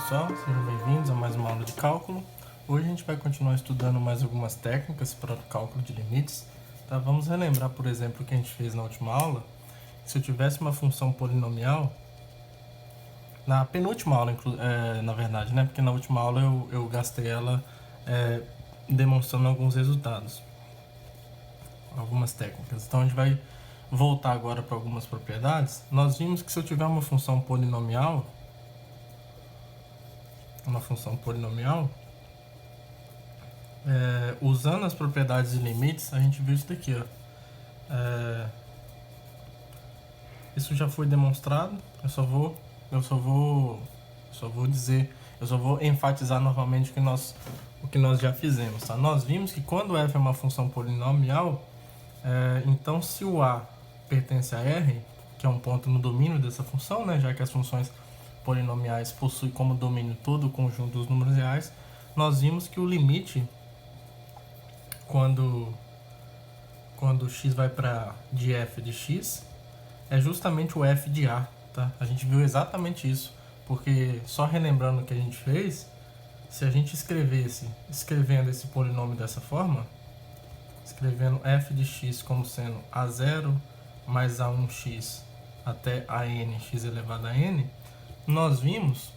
pessoal, sejam bem-vindos a mais uma aula de cálculo. Hoje a gente vai continuar estudando mais algumas técnicas para o cálculo de limites. Tá? Vamos relembrar, por exemplo, o que a gente fez na última aula. Se eu tivesse uma função polinomial, na penúltima aula, na verdade, né? Porque na última aula eu gastei ela demonstrando alguns resultados, algumas técnicas. Então a gente vai voltar agora para algumas propriedades. Nós vimos que se eu tiver uma função polinomial, usando as propriedades de limites, a gente viu isso daqui, ó. Isso já foi demonstrado. Eu só vou enfatizar novamente o que nós já fizemos, tá? Nós vimos que quando f é uma função polinomial, então se o a pertence a R, que é um ponto no domínio dessa função, né, já que as funções polinomiais possuem como domínio todo o conjunto dos números reais, nós vimos que o limite, quando x vai para de f de x, é justamente o f de a, tá? A gente viu exatamente isso, porque só relembrando o que a gente fez, se a gente escrevendo esse polinômio dessa forma, escrevendo f de x como sendo a0 mais a1x até a n, x elevado a n, nós vimos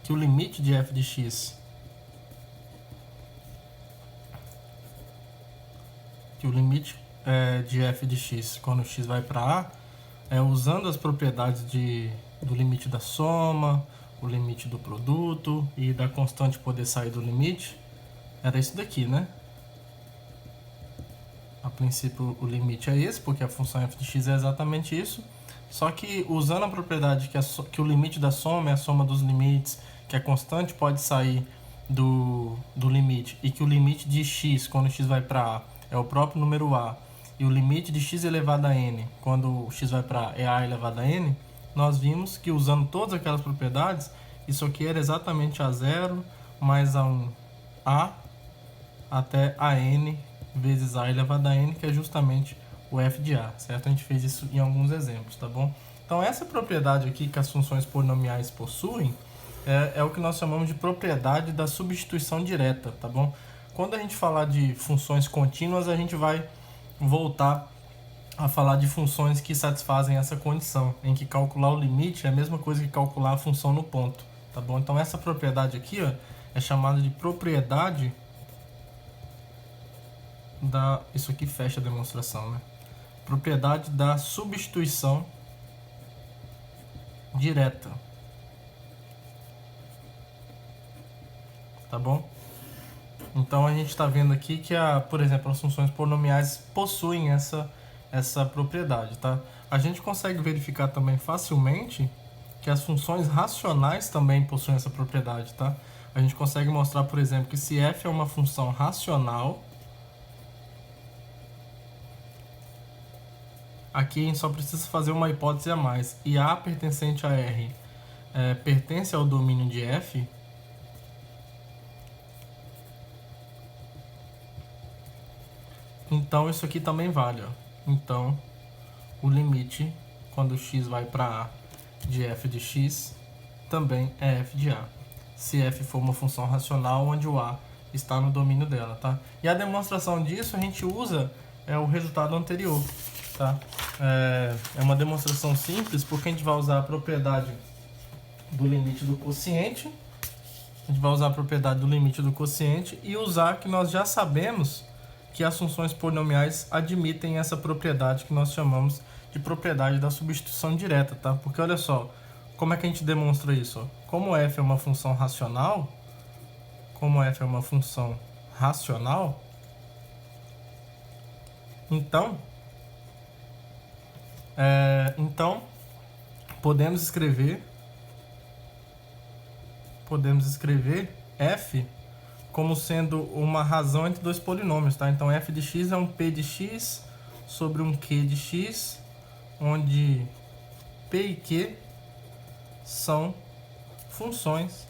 que o limite de f de x, quando x vai para a, usando as propriedades do limite da soma, o limite do produto e da constante poder sair do limite, era isso daqui, né? A princípio o limite é esse, porque a função f de x é exatamente isso. Só que usando a propriedade que o limite da soma é a soma dos limites, que a constante pode sair do limite, e que o limite de x, quando x vai para a, é o próprio número a, e o limite de x elevado a n, quando x vai para a, é a elevado a n, nós vimos que usando todas aquelas propriedades, isso aqui era exatamente a0 mais a1a até a n vezes a elevado a n, que é justamente o f de a, certo? A gente fez isso em alguns exemplos, tá bom? Então essa propriedade aqui que as funções polinomiais possuem é o que nós chamamos de propriedade da substituição direta, tá bom? Quando a gente falar de funções contínuas, a gente vai voltar a falar de funções que satisfazem essa condição, em que calcular o limite é a mesma coisa que calcular a função no ponto, tá bom? Então essa propriedade aqui, ó, é chamada de propriedade da... Isso aqui fecha a demonstração, né? Propriedade da substituição direta, tá bom? Então a gente está vendo aqui que, por exemplo, as funções polinomiais possuem essa propriedade, tá? A gente consegue verificar também facilmente que as funções racionais também possuem essa propriedade, tá? A gente consegue mostrar, por exemplo, que se f é uma função racional, aqui a gente só precisa fazer uma hipótese a mais, e a pertencente a R pertence ao domínio de f, então isso aqui também vale, ó. Então o limite, quando x vai para a de f de x, também é f de a, se f for uma função racional onde o a está no domínio dela, tá? E a demonstração disso a gente usa o resultado anterior, tá? É uma demonstração simples, porque a gente vai usar a propriedade do limite do quociente, e usar que nós já sabemos que as funções polinomiais admitem essa propriedade que nós chamamos de propriedade da substituição direta, tá? Porque olha só, como é que a gente demonstra isso? Ó? Como f é uma função racional, então podemos escrever f como sendo uma razão entre dois polinômios, tá? Então f de x é um p de x sobre um q de x, onde p e q são funções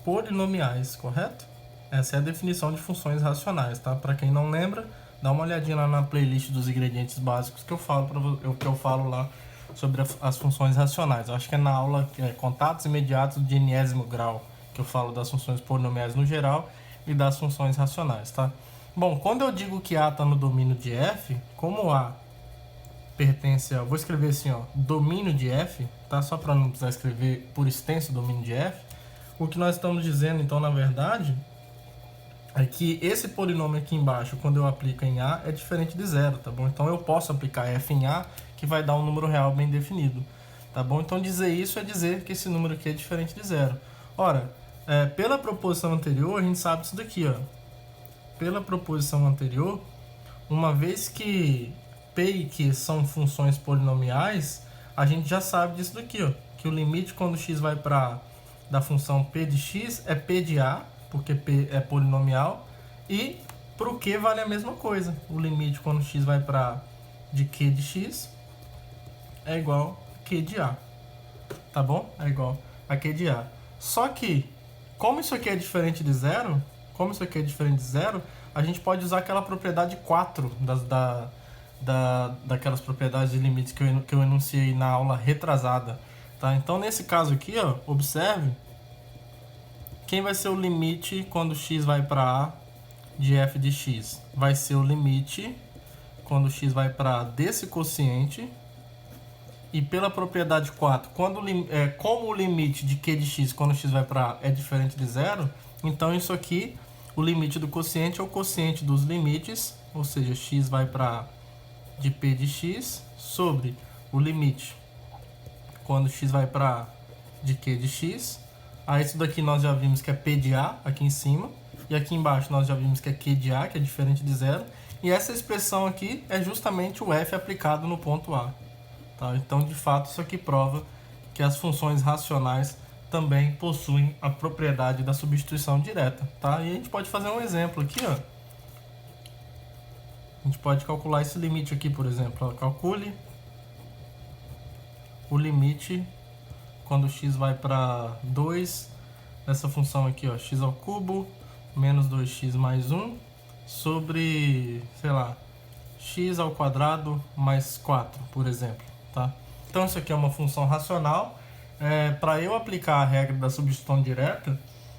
polinomiais, correto? Essa é a definição de funções racionais, tá? Para quem não lembra, dá uma olhadinha lá na playlist dos ingredientes básicos que eu falo lá sobre as funções racionais. Eu acho que é na aula contatos imediatos de enésimo grau que eu falo das funções polinomiais no geral e das funções racionais, tá? Bom, quando eu digo que A está no domínio de F, como A pertence vou escrever assim, ó, domínio de F, tá? Só para não precisar escrever por extenso domínio de F. O que nós estamos dizendo, então, na verdade, é que esse polinômio aqui embaixo, quando eu aplico em A, é diferente de zero, tá bom? Então eu posso aplicar F em A, que vai dar um número real bem definido, tá bom? Então dizer isso é dizer que esse número aqui é diferente de zero. Ora, pela proposição anterior, a gente sabe isso daqui, ó. Pela proposição anterior, uma vez que P e Q são funções polinomiais, a gente já sabe disso daqui, ó, que o limite quando x vai para A da função P de x é P de A, porque P é polinomial, e para o Q vale a mesma coisa. O limite quando x vai para A de Q de x é igual a Q de A, tá bom? É igual a Q de A. Só que, como isso aqui é diferente de zero, a gente pode usar aquela propriedade 4 daquelas propriedades de limites que eu enunciei na aula retrasada, tá? Então, nesse caso aqui, ó, observe quem vai ser o limite quando x vai para A de f de x. Vai ser o limite quando x vai para A desse quociente. E pela propriedade 4, como o limite de q de x quando x vai para A é diferente de zero, então isso aqui, o limite do quociente é o quociente dos limites, ou seja, x vai para A de p de x sobre o limite quando x vai para A de q de x. Aí isso daqui nós já vimos que é p de A aqui em cima, e aqui embaixo nós já vimos que é q de A, que é diferente de zero, e essa expressão aqui é justamente o f aplicado no ponto A. Tá? Então, de fato, isso aqui prova que as funções racionais também possuem a propriedade da substituição direta. Tá? E a gente pode fazer um exemplo aqui, ó. A gente pode calcular esse limite aqui, por exemplo. Ó. Calcule o limite quando x vai para 2, nessa função aqui, ó, x ao cubo menos 2x mais 1 sobre, sei lá, x ao quadrado mais 4, por exemplo. Tá? Então isso aqui é uma função racional. Para eu aplicar a regra da substituição direta,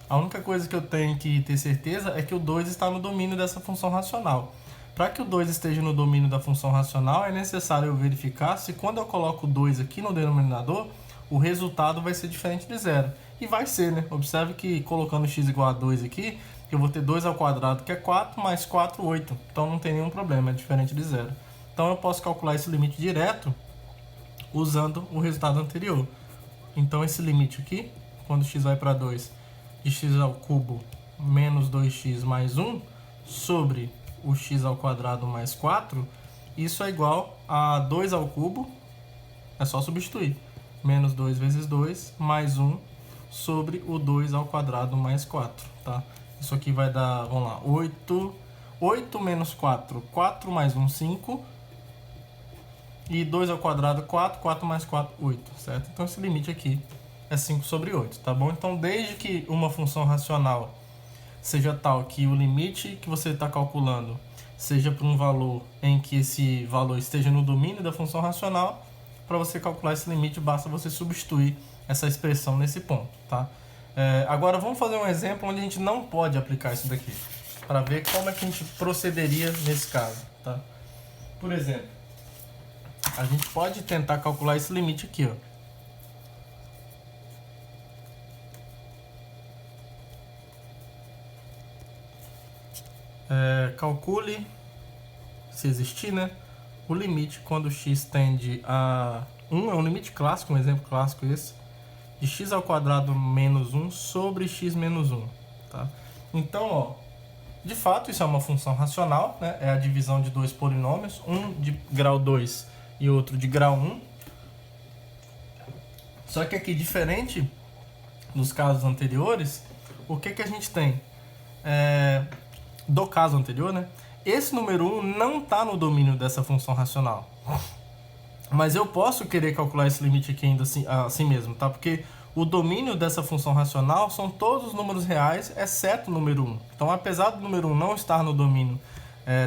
a única coisa que eu tenho que ter certeza é que o 2 está no domínio dessa função racional. Para que o 2 esteja no domínio da função racional, é necessário eu verificar se quando eu coloco o 2 aqui no denominador, o resultado vai ser diferente de zero. E vai ser, né? Observe que colocando x igual a 2 aqui, eu vou ter 2 ao quadrado, que é 4, mais 4, 8. Então não tem nenhum problema, é diferente de zero. Então eu posso calcular esse limite direto usando o resultado anterior. Então esse limite aqui, quando x vai para 2, de x ao cubo menos 2x mais 1 sobre o x ao quadrado mais 4, isso é igual a 2 ao cubo, é só substituir, menos 2 vezes 2 mais 1 sobre o 2 ao quadrado mais 4. Tá? Isso aqui vai dar, vamos lá, 8 menos 4, 4 mais 1, 5, e 2 ao quadrado, 4, 4 mais 4, 8, certo? Então esse limite aqui é 5 sobre 8, tá bom? Então desde que uma função racional seja tal que o limite que você está calculando seja para um valor em que esse valor esteja no domínio da função racional, para você calcular esse limite basta você substituir essa expressão nesse ponto, tá? Agora vamos fazer um exemplo onde a gente não pode aplicar isso daqui, para ver como é que a gente procederia nesse caso, tá? Por exemplo, a gente pode tentar calcular esse limite aqui, ó. Calcule, se existir, né, o limite quando x tende a 1, é um limite clássico, um exemplo clássico esse, de x ao quadrado menos 1 sobre x menos 1. Tá? Então, ó, de fato, isso é uma função racional, né? É a divisão de dois polinômios, um de grau 2 e outro de grau 1. Só que aqui, diferente dos casos anteriores, o que a gente tem? Do caso anterior, né? Esse número 1 não está no domínio dessa função racional. Mas eu posso querer calcular esse limite aqui ainda assim mesmo, tá? Porque o domínio dessa função racional são todos os números reais, exceto o número 1. Então, apesar do número 1 não estar no domínio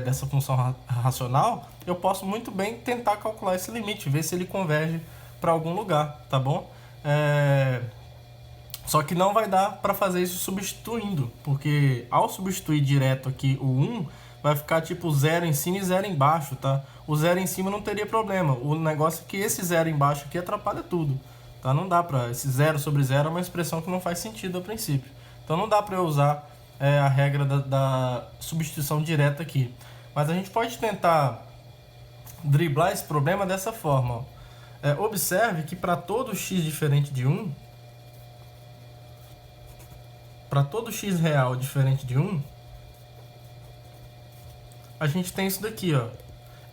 dessa função racional, eu posso muito bem tentar calcular esse limite, ver se ele converge para algum lugar, tá bom? Só que não vai dar para fazer isso substituindo, porque ao substituir direto aqui o 1, vai ficar tipo 0 em cima e 0 embaixo, tá? O 0 em cima não teria problema, o negócio é que esse 0 embaixo aqui atrapalha tudo, tá? Não dá para, esse 0 sobre 0 é uma expressão que não faz sentido a princípio. Então não dá para eu usar a regra da substituição direta aqui. Mas a gente pode tentar driblar esse problema dessa forma. Observe que para todo x diferente de 1, para todo x real diferente de 1, a gente tem isso daqui, ó.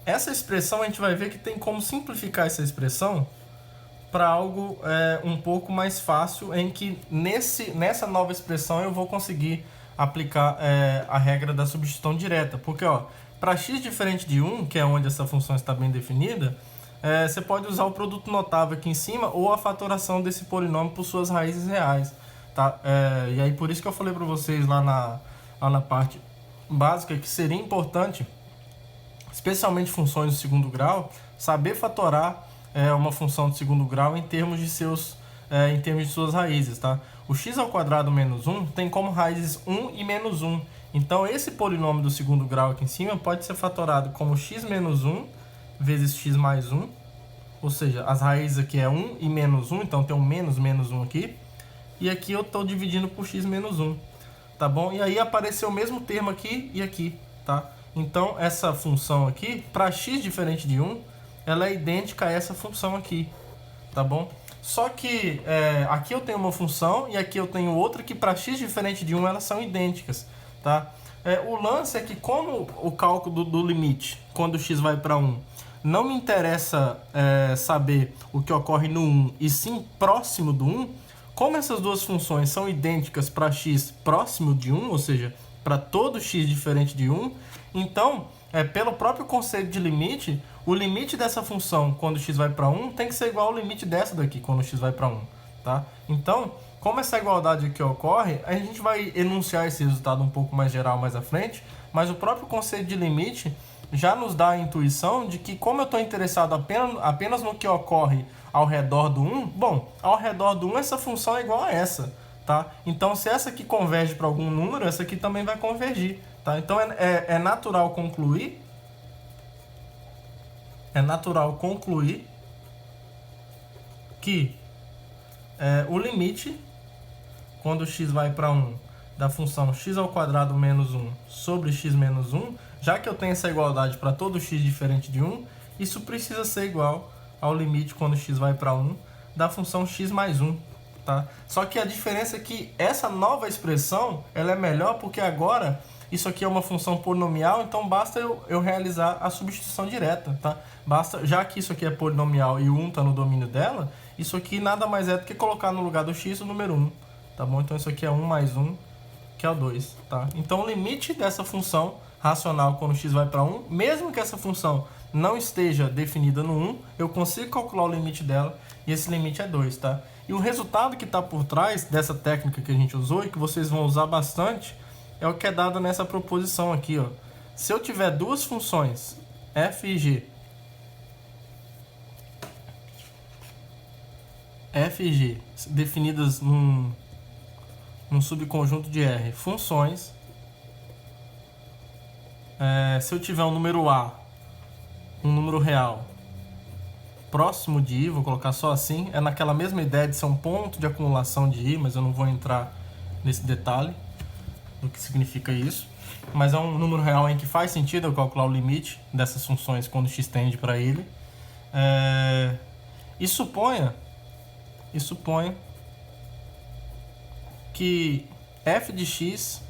Essa expressão a gente vai ver que tem como simplificar essa expressão para algo um pouco mais fácil, em que nessa nova expressão eu vou conseguir aplicar a regra da substituição direta. Porque para x diferente de 1, que é onde essa função está bem definida, você pode usar o produto notável aqui em cima ou a fatoração desse polinômio por suas raízes reais. Tá? E aí por isso que eu falei para vocês lá na parte básica que seria importante, especialmente funções de segundo grau, saber fatorar uma função de segundo grau em termos de suas raízes, tá? O x ao quadrado menos 1 tem como raízes 1 e menos 1. Então esse polinômio do segundo grau aqui em cima pode ser fatorado como x menos 1 vezes x mais 1. Ou seja, as raízes aqui é 1 e menos 1, então tem um menos 1 aqui. E aqui eu estou dividindo por x menos 1, tá bom? E aí apareceu o mesmo termo aqui e aqui, tá? Então essa função aqui, para x diferente de 1, ela é idêntica a essa função aqui, tá bom? Só que aqui eu tenho uma função e aqui eu tenho outra que para x diferente de 1 elas são idênticas, tá? O lance é que como o cálculo do limite, quando x vai para 1, não me interessa saber o que ocorre no 1 e sim próximo do 1, como essas duas funções são idênticas para x próximo de 1, ou seja, para todo x diferente de 1, então, pelo próprio conceito de limite, o limite dessa função quando x vai para 1 tem que ser igual ao limite dessa daqui quando x vai para 1. Tá? Então, como essa igualdade aqui ocorre, a gente vai enunciar esse resultado um pouco mais geral mais à frente, mas o próprio conceito de limite já nos dá a intuição de que, como eu estou interessado apenas no que ocorre ao redor do 1, bom, ao redor do 1 essa função é igual a essa, tá? Então, se essa aqui converge para algum número, essa aqui também vai convergir, tá? Então, é natural concluir que o limite, quando x vai para 1, da função x ao quadrado menos 1 sobre x menos 1, já que eu tenho essa igualdade para todo x diferente de 1, isso precisa ser igual ao limite quando x vai para 1 da função x mais 1. Tá? Só que a diferença é que essa nova expressão ela é melhor porque agora isso aqui é uma função polinomial, então basta eu realizar a substituição direta. Tá? Basta, já que isso aqui é polinomial e o 1 está no domínio dela, isso aqui nada mais é do que colocar no lugar do x o número 1. Tá bom? Então isso aqui é 1 mais 1, que é o 2. Tá? Então o limite dessa função racional quando x vai para 1, mesmo que essa função não esteja definida no 1, eu consigo calcular o limite dela e esse limite é 2. Tá? E o resultado que está por trás dessa técnica que a gente usou e que vocês vão usar bastante é o que é dado nessa proposição aqui. Ó. Se eu tiver duas funções f e g definidas num subconjunto de R, funções, se eu tiver um número A, um número real, próximo de I, vou colocar só assim, é naquela mesma ideia de ser um ponto de acumulação de I, mas eu não vou entrar nesse detalhe do que significa isso, mas é um número real em que faz sentido eu calcular o limite dessas funções quando x tende para ele. E suponha que f de x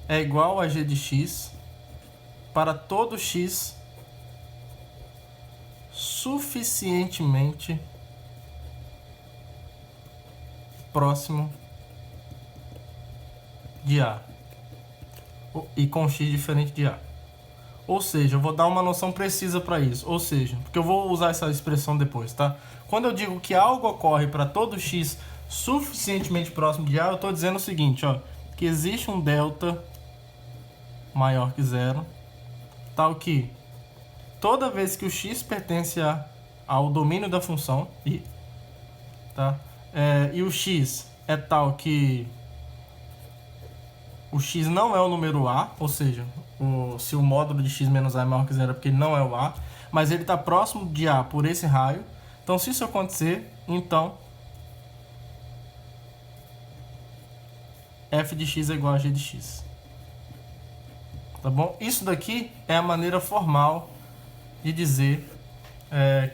é igual a g de x para todo x suficientemente próximo de A e com x diferente de A. Ou seja, eu vou dar uma noção precisa para isso. Ou seja, porque eu vou usar essa expressão depois, tá? Quando eu digo que algo ocorre para todo x suficientemente próximo de A, eu estou dizendo o seguinte, ó, que existe um delta maior que zero tal que toda vez que o x pertence ao domínio da função i, tá? E o x é tal que o x não é o número a, ou seja, se o módulo de x menos a é maior que zero é porque ele não é o a, mas ele está próximo de a por esse raio. Então, se isso acontecer, então f de x é igual a g de x. Tá bom? Isso daqui é a maneira formal de dizer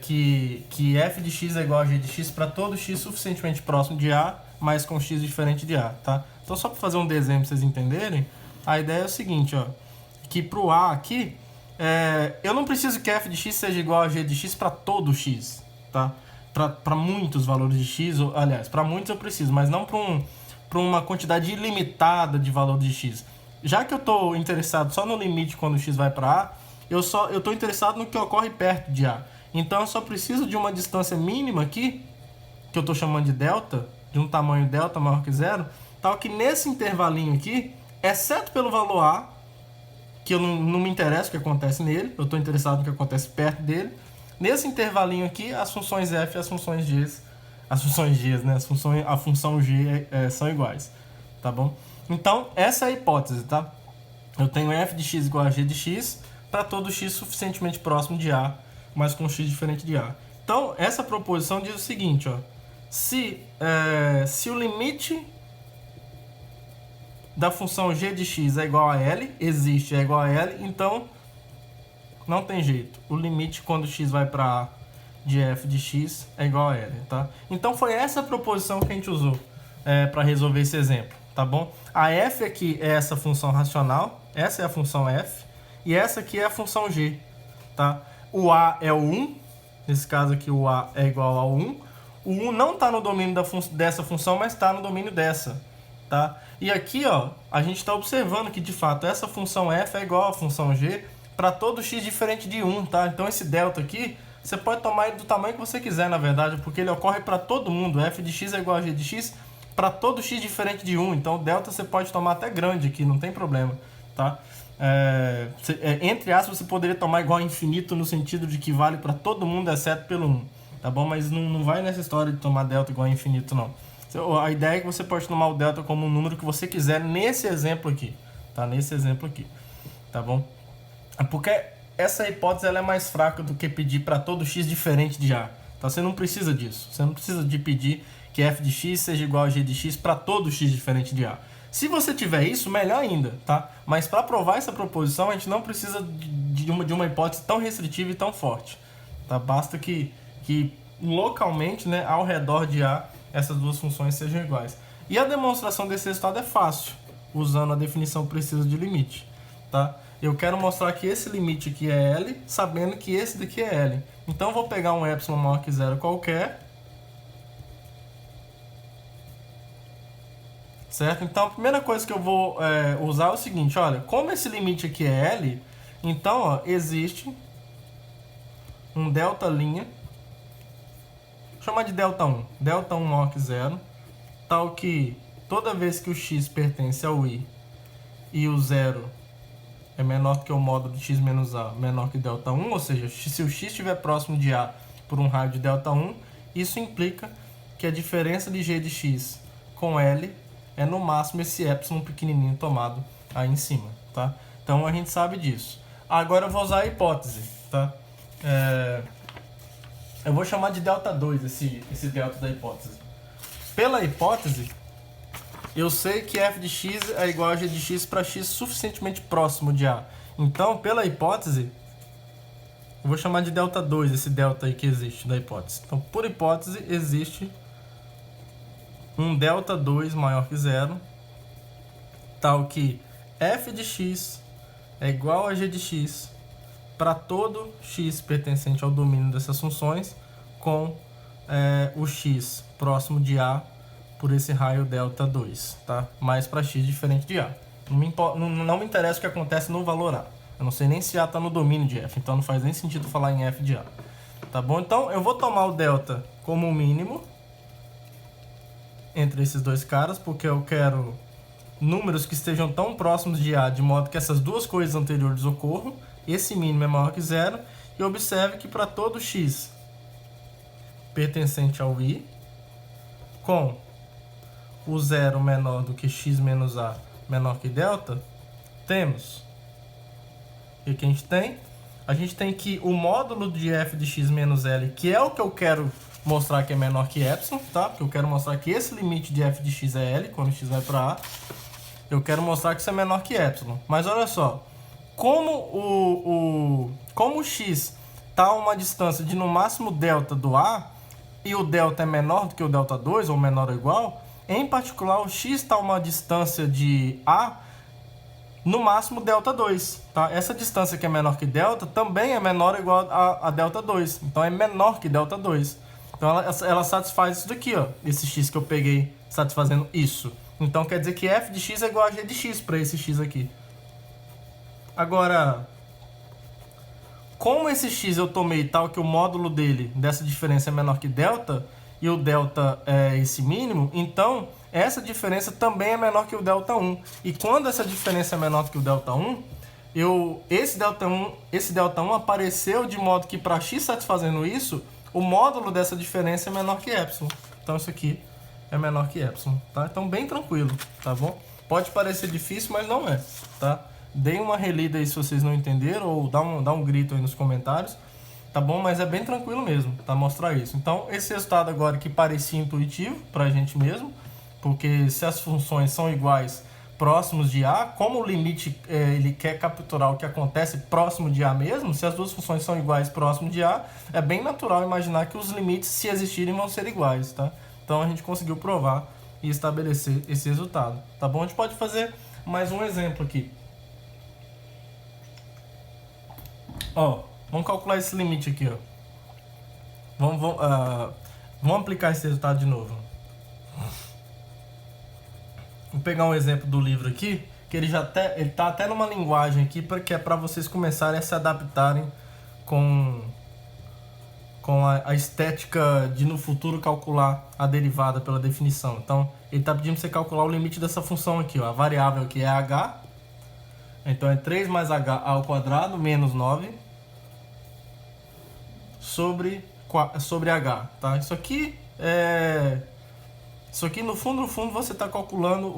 que f de x é igual a g de x para todo x suficientemente próximo de a, mas com x diferente de a, tá? Então, só para fazer um desenho para vocês entenderem, a ideia é o seguinte, ó, que para o a aqui, eu não preciso que f de x seja igual a g de x para todo x, tá? Para muitos valores de x, aliás, para muitos eu preciso, mas não para uma quantidade ilimitada de valores de x. Já que eu estou interessado só no limite quando o x vai para a, eu estou interessado no que ocorre perto de a. Então, eu só preciso de uma distância mínima aqui, que eu estou chamando de delta, de um tamanho delta maior que zero, tal que nesse intervalinho aqui, exceto pelo valor a, que eu não me interessa o que acontece nele, eu estou interessado no que acontece perto dele, nesse intervalinho aqui, as funções f e as funções g, né? A função g são iguais, tá bom? Então, essa é a hipótese, tá? Eu tenho f de x igual a g de x para todo x suficientemente próximo de a, mas com x diferente de a. Então, essa proposição diz o seguinte, ó, se o limite da função g de x é igual a L, é igual a L, então não tem jeito. O limite quando x vai para a de f de x é igual a L, tá? Então foi essa proposição que a gente usou para resolver esse exemplo, tá bom? A f aqui é essa função racional, essa é a função f, e essa aqui é a função g, tá? O a é o 1, nesse caso aqui o a é igual ao 1. O 1 não está no domínio dessa função, mas está no domínio dessa, tá? E aqui, ó, a gente está observando que, de fato, essa função f é igual à função g para todo x diferente de 1, tá? Então, esse delta aqui, você pode tomar ele do tamanho que você quiser, na verdade, porque ele ocorre para todo mundo. F de x é igual a g de x para todo x diferente de 1. Então, o delta você pode tomar até grande aqui, não tem problema, tá? Entre aspas, você poderia tomar igual a infinito no sentido de que vale para todo mundo, exceto pelo 1, tá bom? Mas não vai nessa história de tomar delta igual a infinito, não. A ideia é que você pode tomar o delta como um número que você quiser nesse exemplo aqui, tá? Nesse exemplo aqui, tá bom? Porque essa hipótese ela é mais fraca do que pedir para todo x diferente de a, tá? Você não precisa disso. Você não precisa de pedir que f de x seja igual a g de x para todo x diferente de a. Se você tiver isso, melhor ainda, tá? Mas para provar essa proposição, a gente não precisa de uma hipótese tão restritiva e tão forte, tá? Basta que localmente, né, ao redor de a, essas duas funções sejam iguais. E a demonstração desse resultado é fácil, usando a definição precisa de limite, tá? Eu quero mostrar que esse limite aqui é L, sabendo que esse daqui é L. Então, eu vou pegar um epsilon maior que zero qualquer, certo? Então, a primeira coisa que eu vou usar é o seguinte, olha, como esse limite aqui é L, então, ó, existe um delta linha, vou chamar de delta 1, delta 1 maior que zero, tal que toda vez que o x pertence ao i e o zero é menor que o módulo de x menos a menor que delta 1, ou seja, se o x estiver próximo de a por um raio de delta 1, isso implica que a diferença de g de x com L é no máximo esse epsilon pequenininho tomado aí em cima, tá? Então a gente sabe disso. Agora eu vou usar a hipótese, tá? Eu vou chamar de delta 2 esse delta da hipótese. Pela hipótese, eu sei que f de x é igual a g de x para x suficientemente próximo de a. Então, pela hipótese, eu vou chamar de delta 2 esse delta aí que existe da hipótese. Então, por hipótese, existe um delta 2 maior que zero, tal que f de x é igual a g de x para todo x pertencente ao domínio dessas funções com o x próximo de a por esse raio delta 2, tá? Mais para x diferente de a. Não me interessa o que acontece no valor a. Eu não sei nem se a está no domínio de f, então não faz nem sentido falar em f de a. Tá bom? Então eu vou tomar o delta como o mínimo entre esses dois caras, porque eu quero números que estejam tão próximos de a, de modo que essas duas coisas anteriores ocorram. esse mínimo é maior que zero, e observe que para todo x pertencente ao i, com o zero menor do que x menos a menor que delta, temos... O que a gente tem? A gente tem que o módulo de f de x menos l, que é o que eu quero mostrar que é menor que epsilon, tá? Porque eu quero mostrar que esse limite de f de x é l, quando x vai para a. Eu quero mostrar que isso é menor que epsilon. Mas olha só, como o x está a uma distância de no máximo delta do a, e o delta é menor do que o delta 2, ou menor ou igual, em particular o x está a uma distância de a no máximo delta 2, tá? Essa distância que é menor que delta também é menor ou igual a delta 2, então é menor que delta 2. Então ela satisfaz isso daqui, ó, esse x que eu peguei satisfazendo isso. Então quer dizer que f de x é igual a g de x para esse x aqui. Agora, como esse x eu tomei tal que o módulo dele, dessa diferença é menor que delta, e o delta é esse mínimo, então essa diferença também é menor que o delta 1. E quando essa diferença é menor que o delta 1, esse delta 1 apareceu de modo que para x satisfazendo isso, o módulo dessa diferença é menor que epsilon. Então isso aqui é menor que epsilon, tá? Então bem tranquilo, tá bom? Pode parecer difícil, mas não é, tá? Deem uma relida aí se vocês não entenderam, ou dá um grito aí nos comentários, tá bom? Mas é bem tranquilo mesmo, tá? Mostrar isso. Então esse resultado agora que parecia intuitivo pra gente mesmo, porque se as funções são iguais próximos de A, como o limite ele quer capturar o que acontece próximo de A mesmo, se as duas funções são iguais próximo de A, é bem natural imaginar que os limites, se existirem, vão ser iguais, tá? Então a gente conseguiu provar e estabelecer esse resultado, tá bom? A gente pode fazer mais um exemplo aqui. Ó, vamos calcular esse limite aqui, ó. Vamos aplicar esse resultado de novo. Vou pegar um exemplo do livro aqui, que ele tá até numa linguagem aqui que é para vocês começarem a se adaptarem com a estética de no futuro calcular a derivada pela definição. Então, ele está pedindo para você calcular o limite dessa função aqui, ó, a variável que é h. Então, é 3 mais h ao quadrado menos 9 sobre h, tá? Isso aqui, no fundo, você está calculando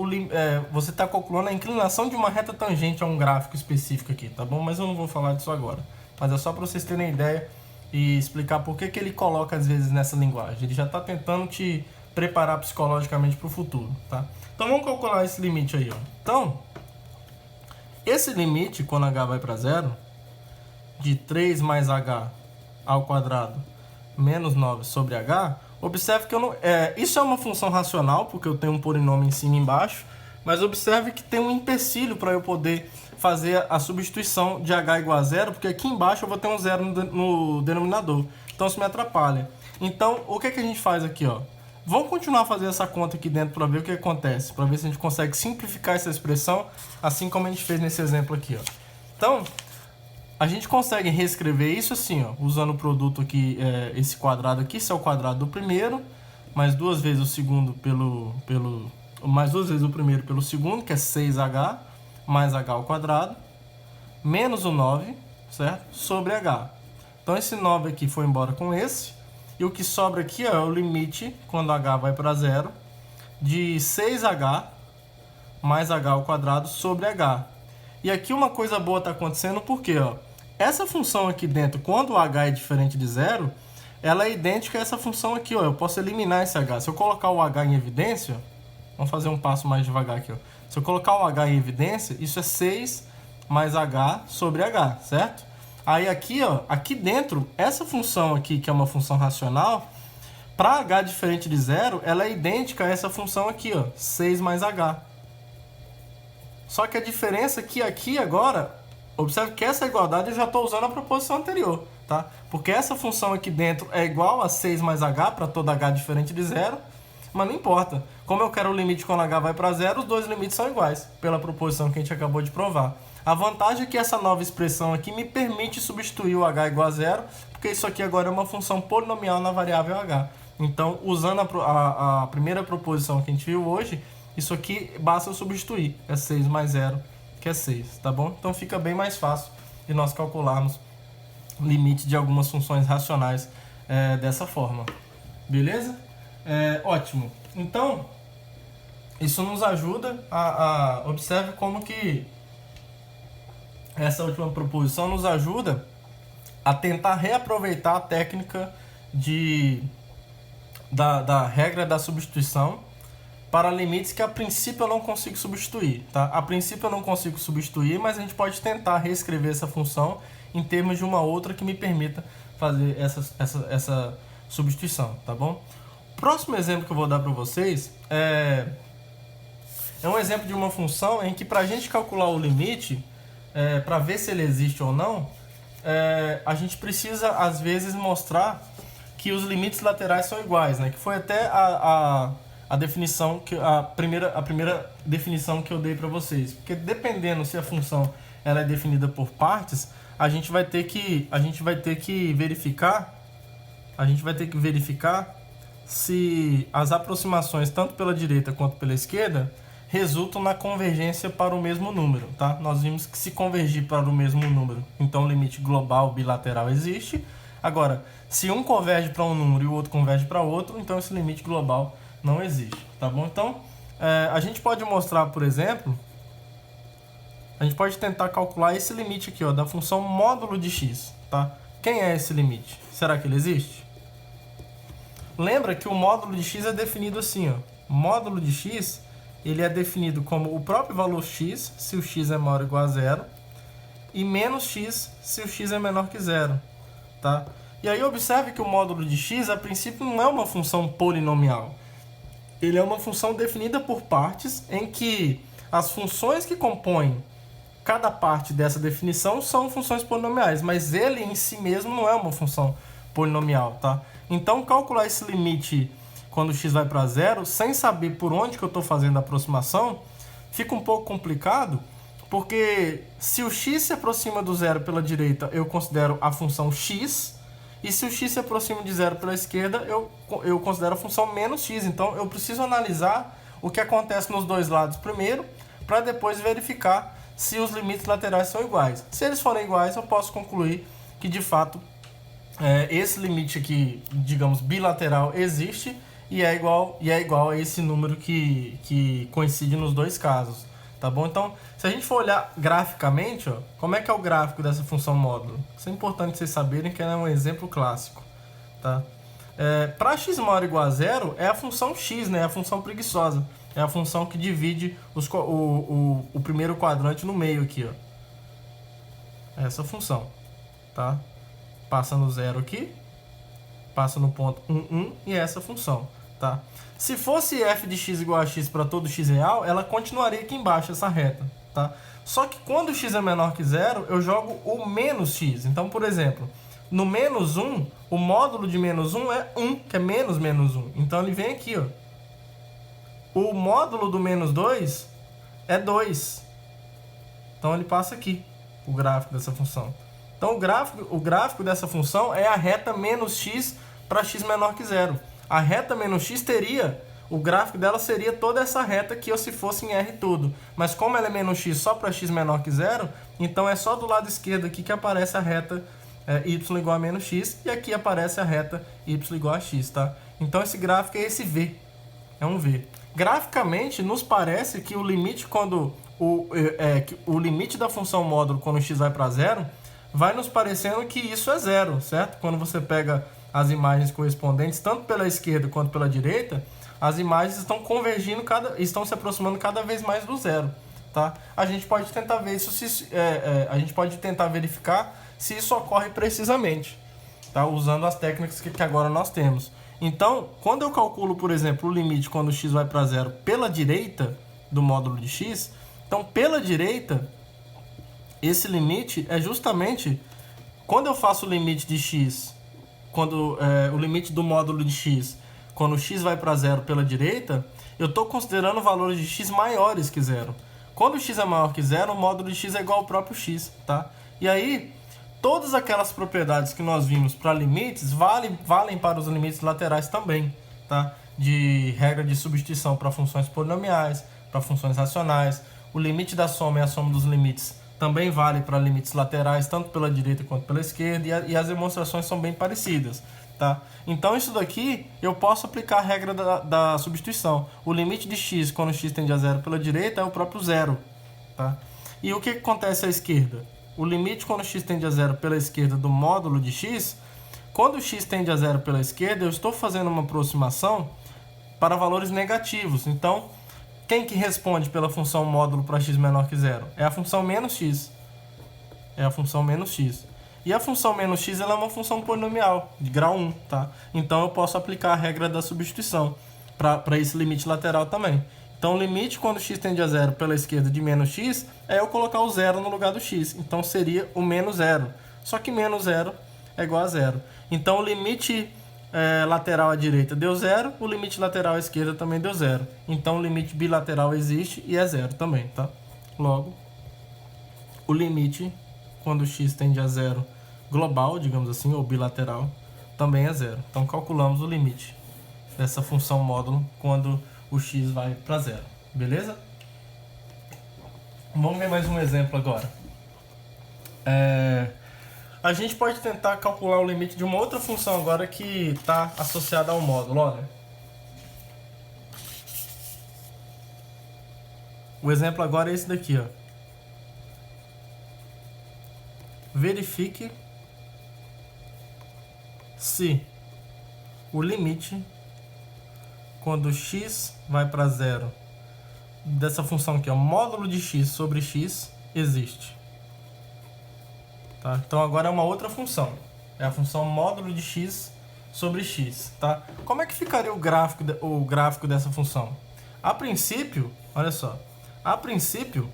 a inclinação de uma reta tangente a um gráfico específico aqui, tá bom? Mas eu não vou falar disso agora. Mas é só para vocês terem ideia e explicar por que ele coloca às vezes nessa linguagem. Ele já está tentando te preparar psicologicamente para o futuro, tá? Então vamos calcular esse limite aí, ó. Então, esse limite, quando h vai para zero, de 3 mais h ao quadrado menos 9 sobre h, observe que isso é uma função racional, porque eu tenho um polinômio em cima e embaixo, mas observe que tem um empecilho para eu poder fazer a substituição de h igual a zero, porque aqui embaixo eu vou ter um zero no denominador, então isso me atrapalha. Então, o que a gente faz aqui, ó? Vamos continuar a fazer essa conta aqui dentro para ver o que acontece, para ver se a gente consegue simplificar essa expressão, assim como a gente fez nesse exemplo aqui, ó. Então, a gente consegue reescrever isso assim, ó, usando o produto aqui, esse quadrado aqui, isso é o quadrado do primeiro, mais duas vezes o segundo mais duas vezes o primeiro pelo segundo, que é 6h, mais h ao quadrado, menos o 9, certo? Sobre h. Então esse 9 aqui foi embora com esse, e o que sobra aqui é o limite, quando h vai para zero, de 6h mais h ao quadrado sobre h. E aqui uma coisa boa está acontecendo, porque ó, essa função aqui dentro, quando o h é diferente de zero, ela é idêntica a essa função aqui, ó. Eu posso eliminar esse h. Se eu colocar o h em evidência, vamos fazer um passo mais devagar aqui, ó. Se eu colocar o h em evidência, isso é 6 mais h sobre h, certo? Aí aqui, ó, aqui dentro, essa função aqui, que é uma função racional, para h diferente de zero, ela é idêntica a essa função aqui, ó, 6 mais h. Só que a diferença é que aqui agora, observe que essa igualdade eu já estou usando a proposição anterior, tá? Porque essa função aqui dentro é igual a 6 mais h para todo h diferente de zero, mas não importa. Como eu quero o limite quando h vai para zero, os dois limites são iguais, pela proposição que a gente acabou de provar. A vantagem é que essa nova expressão aqui me permite substituir o h igual a zero, porque isso aqui agora é uma função polinomial na variável h. Então, usando a primeira proposição que a gente viu hoje, isso aqui basta eu substituir, é 6 mais 0, que é 6, tá bom? Então fica bem mais fácil e nós calcularmos limite de algumas funções racionais dessa forma. Beleza? Ótimo. Então, isso nos ajuda observe como que essa última proposição nos ajuda a tentar reaproveitar a técnica da regra da substituição para limites que a princípio eu não consigo substituir, tá? A princípio eu não consigo substituir, mas a gente pode tentar reescrever essa função em termos de uma outra que me permita fazer essa substituição, tá bom? O próximo exemplo que eu vou dar para vocês é um exemplo de uma função em que, para a gente calcular o limite, para ver se ele existe ou não, a gente precisa às vezes mostrar que os limites laterais são iguais, né? Que foi até a definição a primeira definição que eu dei para vocês, porque dependendo se a função ela é definida por partes, a gente vai ter que verificar se as aproximações tanto pela direita quanto pela esquerda resultam na convergência para o mesmo número, tá? Nós vimos que se convergir para o mesmo número, então o limite global bilateral existe. Agora, se um converge para um número e o outro converge para outro, então esse limite global não existe, tá bom? Então, a gente pode mostrar, por exemplo, a gente pode tentar calcular esse limite aqui, ó, da função módulo de x, tá? Quem é esse limite? Será que ele existe? Lembra que o módulo de x é definido assim, ó. Módulo de x, ele é definido como o próprio valor x, se o x é maior ou igual a zero, e menos x, se o x é menor que zero, tá? E aí observe que o módulo de x, a princípio, não é uma função polinomial. Ele é uma função definida por partes, em que as funções que compõem cada parte dessa definição são funções polinomiais, mas ele em si mesmo não é uma função polinomial, tá? Então, calcular esse limite quando x vai para zero, sem saber por onde que eu estou fazendo a aproximação, fica um pouco complicado, porque se o x se aproxima do zero pela direita, eu considero a função x, e se o x se aproxima de zero pela esquerda, eu considero a função menos x. Então, eu preciso analisar o que acontece nos dois lados primeiro, para depois verificar se os limites laterais são iguais. Se eles forem iguais, eu posso concluir que, de fato, esse limite aqui, digamos, bilateral, existe e é igual a esse número que coincide nos dois casos, tá bom? Então, se a gente for olhar graficamente, ó, como é que é o gráfico dessa função módulo? Isso é importante vocês saberem que é um exemplo clássico, tá? Para x maior ou igual a zero, é a função x, né? É a função preguiçosa. É a função que divide o primeiro quadrante no meio aqui, ó. Essa função, tá? Passa no zero aqui, passa no ponto 1, 1, e é essa função, tá? Se fosse f de x igual a x para todo x real, ela continuaria aqui embaixo, essa reta, tá? Só que quando x é menor que zero, eu jogo o menos x. Então, por exemplo, no menos 1, o módulo de menos 1 é 1, que é menos 1. Então, ele vem aqui, ó. O módulo do menos 2 é 2. Então, ele passa aqui, o gráfico dessa função. Então, o gráfico dessa função é a reta menos x para x menor que zero. A reta menos x o gráfico dela seria toda essa reta aqui, ou se fosse em R tudo. Mas como ela é menos x só para x menor que zero, então é só do lado esquerdo aqui que aparece a reta y igual a menos x, e aqui aparece a reta y igual a x, tá? Então, esse gráfico é esse V. É um V. Graficamente, nos parece que o limite quando o limite da função módulo quando x vai para zero, vai nos parecendo que isso é zero, certo? Quando você pega as imagens correspondentes, tanto pela esquerda quanto pela direita, as imagens estão convergindo, estão se aproximando cada vez mais do zero, tá? A gente pode tentar ver isso, a gente pode tentar verificar se isso ocorre precisamente, tá? Usando as técnicas que agora nós temos. Então, quando eu calculo, por exemplo, o limite quando x vai para zero pela direita do módulo de x, então pela direita, esse limite é justamente quando eu faço o limite de x, o limite do módulo de x, quando x vai para zero pela direita, eu estou considerando valores de x maiores que zero. Quando x é maior que zero, o módulo de x é igual ao próprio x, tá? E aí, todas aquelas propriedades que nós vimos para limites valem para os limites laterais também, tá? De regra de substituição para funções polinomiais, para funções racionais. O limite da soma é a soma dos limites também vale para limites laterais, tanto pela direita quanto pela esquerda, e as demonstrações são bem parecidas, tá? Então isso daqui eu posso aplicar a regra da substituição. O limite de x quando x tende a zero pela direita é o próprio zero, tá? E o que acontece à esquerda? O limite quando x tende a zero pela esquerda do módulo de x, quando x tende a zero pela esquerda, eu estou fazendo uma aproximação para valores negativos. Então, quem que responde pela função módulo para x menor que zero? É a função menos x. É a função menos x. E a função menos x ela é uma função polinomial, de grau 1, tá? Então eu posso aplicar a regra da substituição para esse limite lateral também. Então o limite quando x tende a zero pela esquerda de menos x é eu colocar o zero no lugar do x. Então seria o menos zero. Só que menos zero é igual a zero. Então o limite lateral à direita deu zero, o limite lateral à esquerda também deu zero. Então o limite bilateral existe e é zero também, tá? Logo, o limite quando x tende a zero global, digamos assim, ou bilateral, também é zero. Então calculamos o limite dessa função módulo quando o x vai para zero. Beleza? Vamos ver mais um exemplo agora. A gente pode tentar calcular o limite de uma outra função agora que está associada ao módulo. Olha. O exemplo agora é esse daqui, ó. Verifique se o limite quando x vai para zero dessa função aqui, ó, módulo de x sobre x, existe. Tá? Então agora é uma outra função. É a função módulo de x sobre x. Tá? Como é que ficaria o gráfico dessa função? A princípio, olha só. A princípio,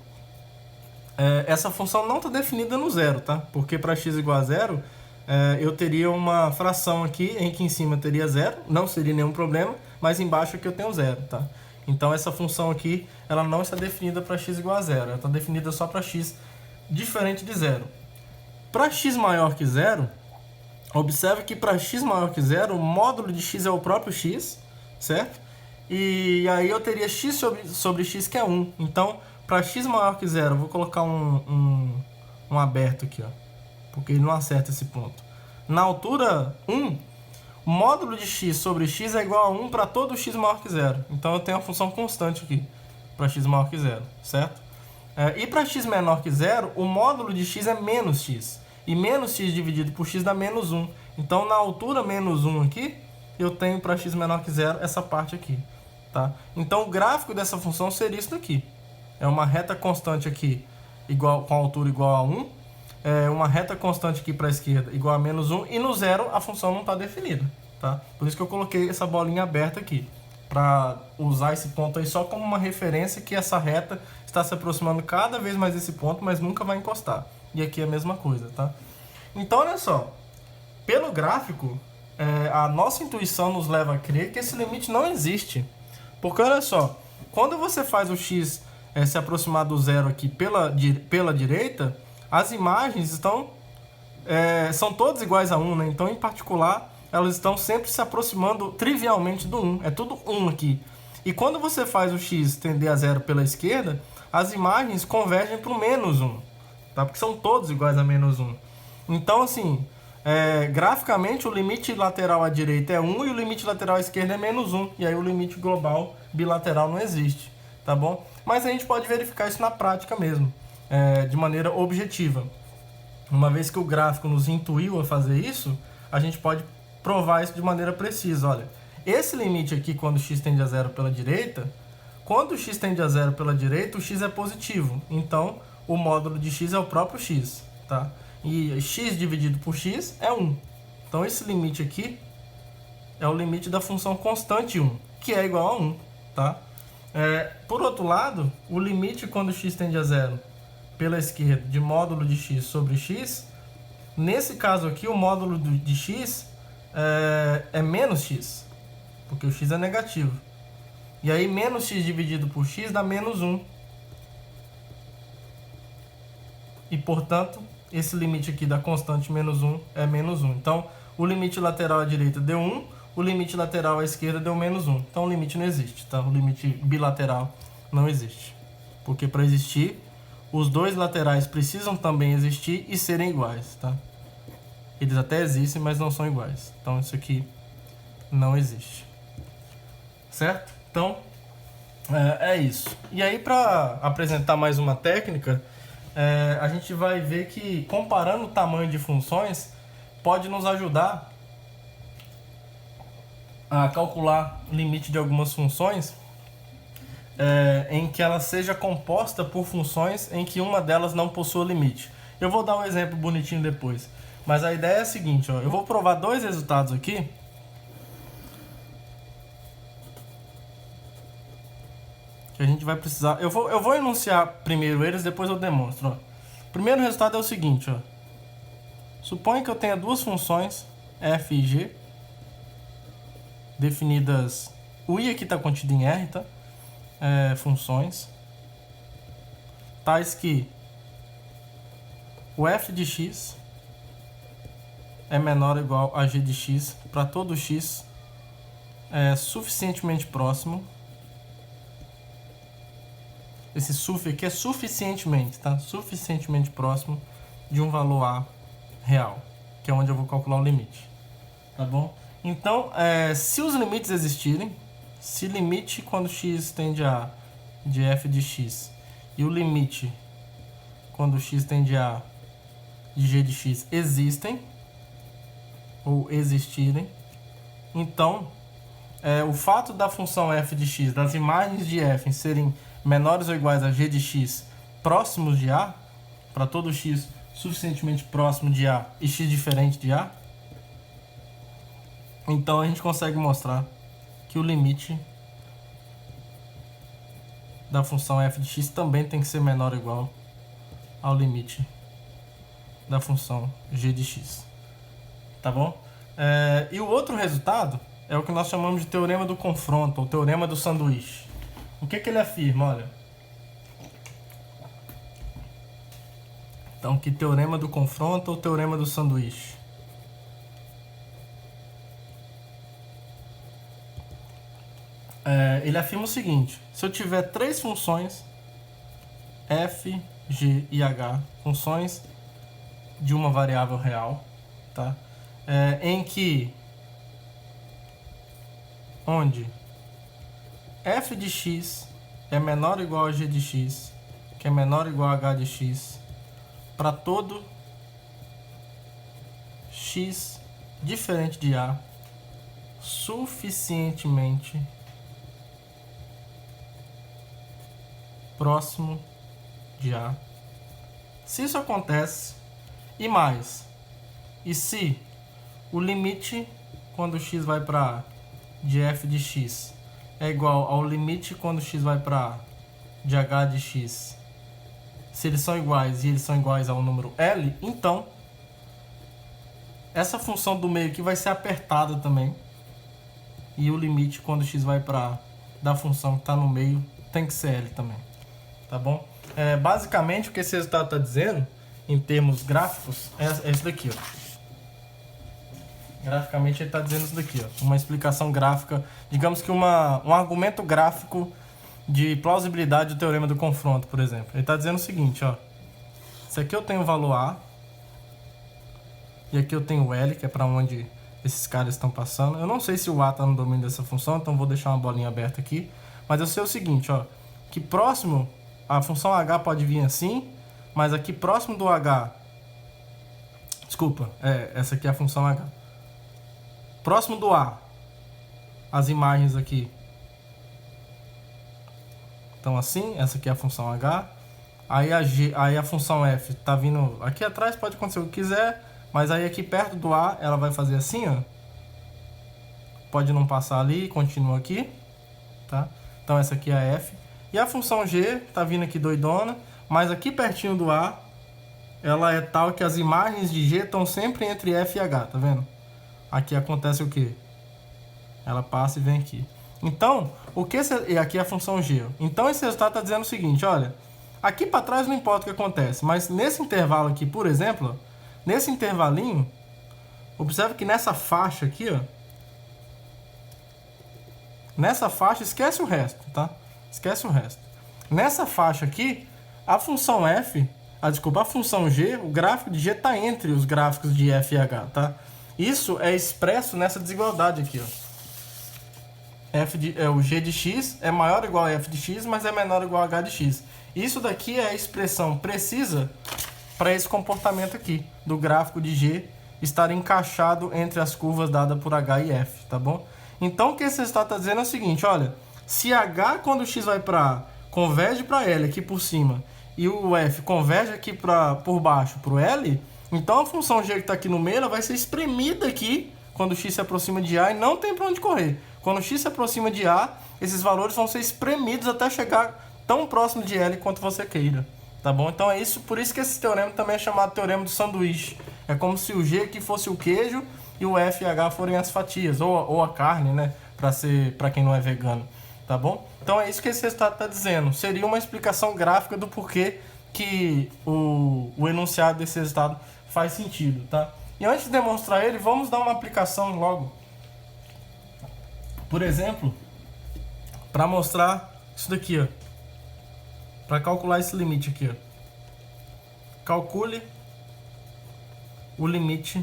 essa função não está definida no zero, tá? Porque para x igual a zero, eu teria uma fração aqui, em que em cima teria zero, não seria nenhum problema, mas embaixo aqui eu tenho zero, tá? Então essa função aqui, ela não está definida para x igual a zero, ela está definida só para x diferente de zero. Para x maior que zero, observe que para x maior que zero, o módulo de x é o próprio x, certo? E aí eu teria x sobre x que é 1. Então, para x maior que zero, eu vou colocar um aberto aqui, ó, porque ele não acerta esse ponto. Na altura 1, o módulo de x sobre x é igual a 1 para todo x maior que zero. Então eu tenho a função constante aqui, para x maior que zero, certo? E para x menor que zero, o módulo de x é menos x. E menos x dividido por x dá menos 1. Então na altura menos 1 aqui, eu tenho para x menor que zero essa parte aqui. Tá? Então o gráfico dessa função seria isso daqui. É uma reta constante aqui com a altura igual a 1. Uma reta constante aqui para a esquerda igual a menos 1. E no zero a função não está definida. Tá? Por isso que eu coloquei essa bolinha aberta aqui. Para usar esse ponto aí só como uma referência que essa reta está se aproximando cada vez mais desse ponto, mas nunca vai encostar. E aqui é a mesma coisa, tá? Então, olha só. Pelo gráfico, a nossa intuição nos leva a crer que esse limite não existe. Porque, olha só, quando você faz o x se aproximar do zero aqui pela direita, as imagens são todas iguais a 1, né? Então, em particular, elas estão sempre se aproximando trivialmente do 1. É tudo 1 aqui. E quando você faz o x tender a zero pela esquerda, as imagens convergem para o menos 1. Tá? Porque são todos iguais a menos 1. Então, assim, graficamente, o limite lateral à direita é 1 e o limite lateral à esquerda é menos 1. E aí o limite global bilateral não existe. Tá bom? Mas a gente pode verificar isso na prática mesmo, de maneira objetiva. Uma vez que o gráfico nos intuiu a fazer isso, a gente pode provar isso de maneira precisa. Olha, esse limite aqui, quando x tende a zero pela direita, quando o x tende a zero pela direita, o x é positivo. Então, o módulo de x é o próprio x, tá? E x dividido por x é 1. Então, esse limite aqui é o limite da função constante 1, que é igual a 1, tá? Por outro lado, o limite quando x tende a zero pela esquerda de módulo de x sobre x, nesse caso aqui, o módulo de x é menos x, porque o x é negativo. E aí, menos x dividido por x dá menos 1. E, portanto, esse limite aqui da constante menos 1 é menos 1. Então, o limite lateral à direita deu 1, o limite lateral à esquerda deu menos 1. Então, o limite não existe, tá? O limite bilateral não existe. Porque, para existir, os dois laterais precisam também existir e serem iguais, tá? Eles até existem, mas não são iguais. Então isso aqui não existe. Certo? Então, é isso. E aí, para apresentar mais uma técnica, a gente vai ver que comparando o tamanho de funções pode nos ajudar a calcular o limite de algumas funções em que ela seja composta por funções em que uma delas não possua limite. Eu vou dar um exemplo bonitinho depois. Mas a ideia é a seguinte, ó, eu vou provar dois resultados aqui. Que a gente vai precisar... Eu vou enunciar primeiro eles, depois eu demonstro. Ó. O primeiro resultado é o seguinte, ó. Suponha que eu tenha duas funções, f e g, definidas... O i aqui está contido em R, tá? Funções tais que o f de x é menor ou igual a g de x para todo x suficientemente próximo. Esse suf aqui é suficientemente, tá? Suficientemente próximo de um valor a real, que é onde eu vou calcular o limite, tá bom? Então, se os limites existirem, se limite quando x tende a de f de x e o limite quando x tende a de g de x existem ou existirem, então o fato da função f de x, das imagens de f serem menores ou iguais a g de x próximos de a, para todo x suficientemente próximo de a e x diferente de a, então a gente consegue mostrar que o limite da função f de x também tem que ser menor ou igual ao limite da função g de x. Tá bom? E o outro resultado é o que nós chamamos de teorema do confronto, ou teorema do sanduíche. O que ele afirma? Olha. Então, que teorema do confronto ou teorema do sanduíche? Ele afirma o seguinte: se eu tiver três funções, f, g e h, funções de uma variável real, tá? Em que, onde f de x é menor ou igual a g de x, que é menor ou igual a h de x, para todo x diferente de a, suficientemente próximo de a. Se isso acontece, e mais, e se o limite quando x vai para a de f de x é igual ao limite quando x vai para a de h de x, se eles são iguais e eles são iguais ao número L, então essa função do meio aqui vai ser apertada também. E o limite quando x vai para a da função que está no meio tem que ser L também. Tá bom? Basicamente o que esse resultado está dizendo, em termos gráficos, é isso daqui, ó. Graficamente ele está dizendo isso daqui, ó. Uma explicação gráfica, digamos que um argumento gráfico de plausibilidade do teorema do confronto, por exemplo. Ele está dizendo o seguinte, ó. Se aqui eu tenho o valor A, e aqui eu tenho o L, que é para onde esses caras estão passando. Eu não sei se o A está no domínio dessa função, então vou deixar uma bolinha aberta aqui. Mas eu sei o seguinte, ó, que próximo, a função H pode vir assim, mas aqui próximo do H, desculpa, essa aqui é a função H. Próximo do A, as imagens aqui estão assim, essa aqui é a função H. Aí a função F tá vindo aqui atrás, pode acontecer o que quiser, mas aí aqui perto do A ela vai fazer assim, ó. Pode não passar ali, continua aqui, tá? Então essa aqui é a F. E a função G tá vindo aqui doidona, mas aqui pertinho do A ela é tal que as imagens de G estão sempre entre F e H, tá vendo? Aqui acontece o quê? Ela passa e vem aqui. Então, e aqui é a função G. Então esse resultado está dizendo o seguinte, olha, aqui para trás não importa o que acontece, mas nesse intervalo aqui, por exemplo, nesse intervalinho, observe que nessa faixa aqui, ó, nessa faixa, esquece o resto, tá? Esquece o resto. Nessa faixa aqui, A função f, desculpa, a função g, o gráfico de g está entre os gráficos de f e h, tá? Isso é expresso nessa desigualdade aqui, ó. O g de x é maior ou igual a f de x, mas é menor ou igual a h de x. Isso daqui é a expressão precisa para esse comportamento aqui, do gráfico de g estar encaixado entre as curvas dadas por h e f, tá bom? Então, o que esse resultado está dizendo é o seguinte, olha, se h, quando o x vai para a, converge para L aqui por cima, e o f converge aqui por baixo para o L, então a função g que está aqui no meio, ela vai ser espremida aqui, quando o x se aproxima de a, e não tem para onde correr. Quando o x se aproxima de a, esses valores vão ser espremidos até chegar tão próximo de L quanto você queira, tá bom? Então é isso, por isso que esse teorema também é chamado teorema do sanduíche. É como se o g aqui fosse o queijo e o f e h forem as fatias, ou a carne, né? Para quem não é vegano, tá bom? Então é isso que esse resultado está dizendo. Seria uma explicação gráfica do porquê que o enunciado desse resultado faz sentido, tá? E antes de demonstrar ele, vamos dar uma aplicação logo. Por exemplo, para mostrar isso daqui, ó. Para calcular esse limite aqui, ó. Calcule o limite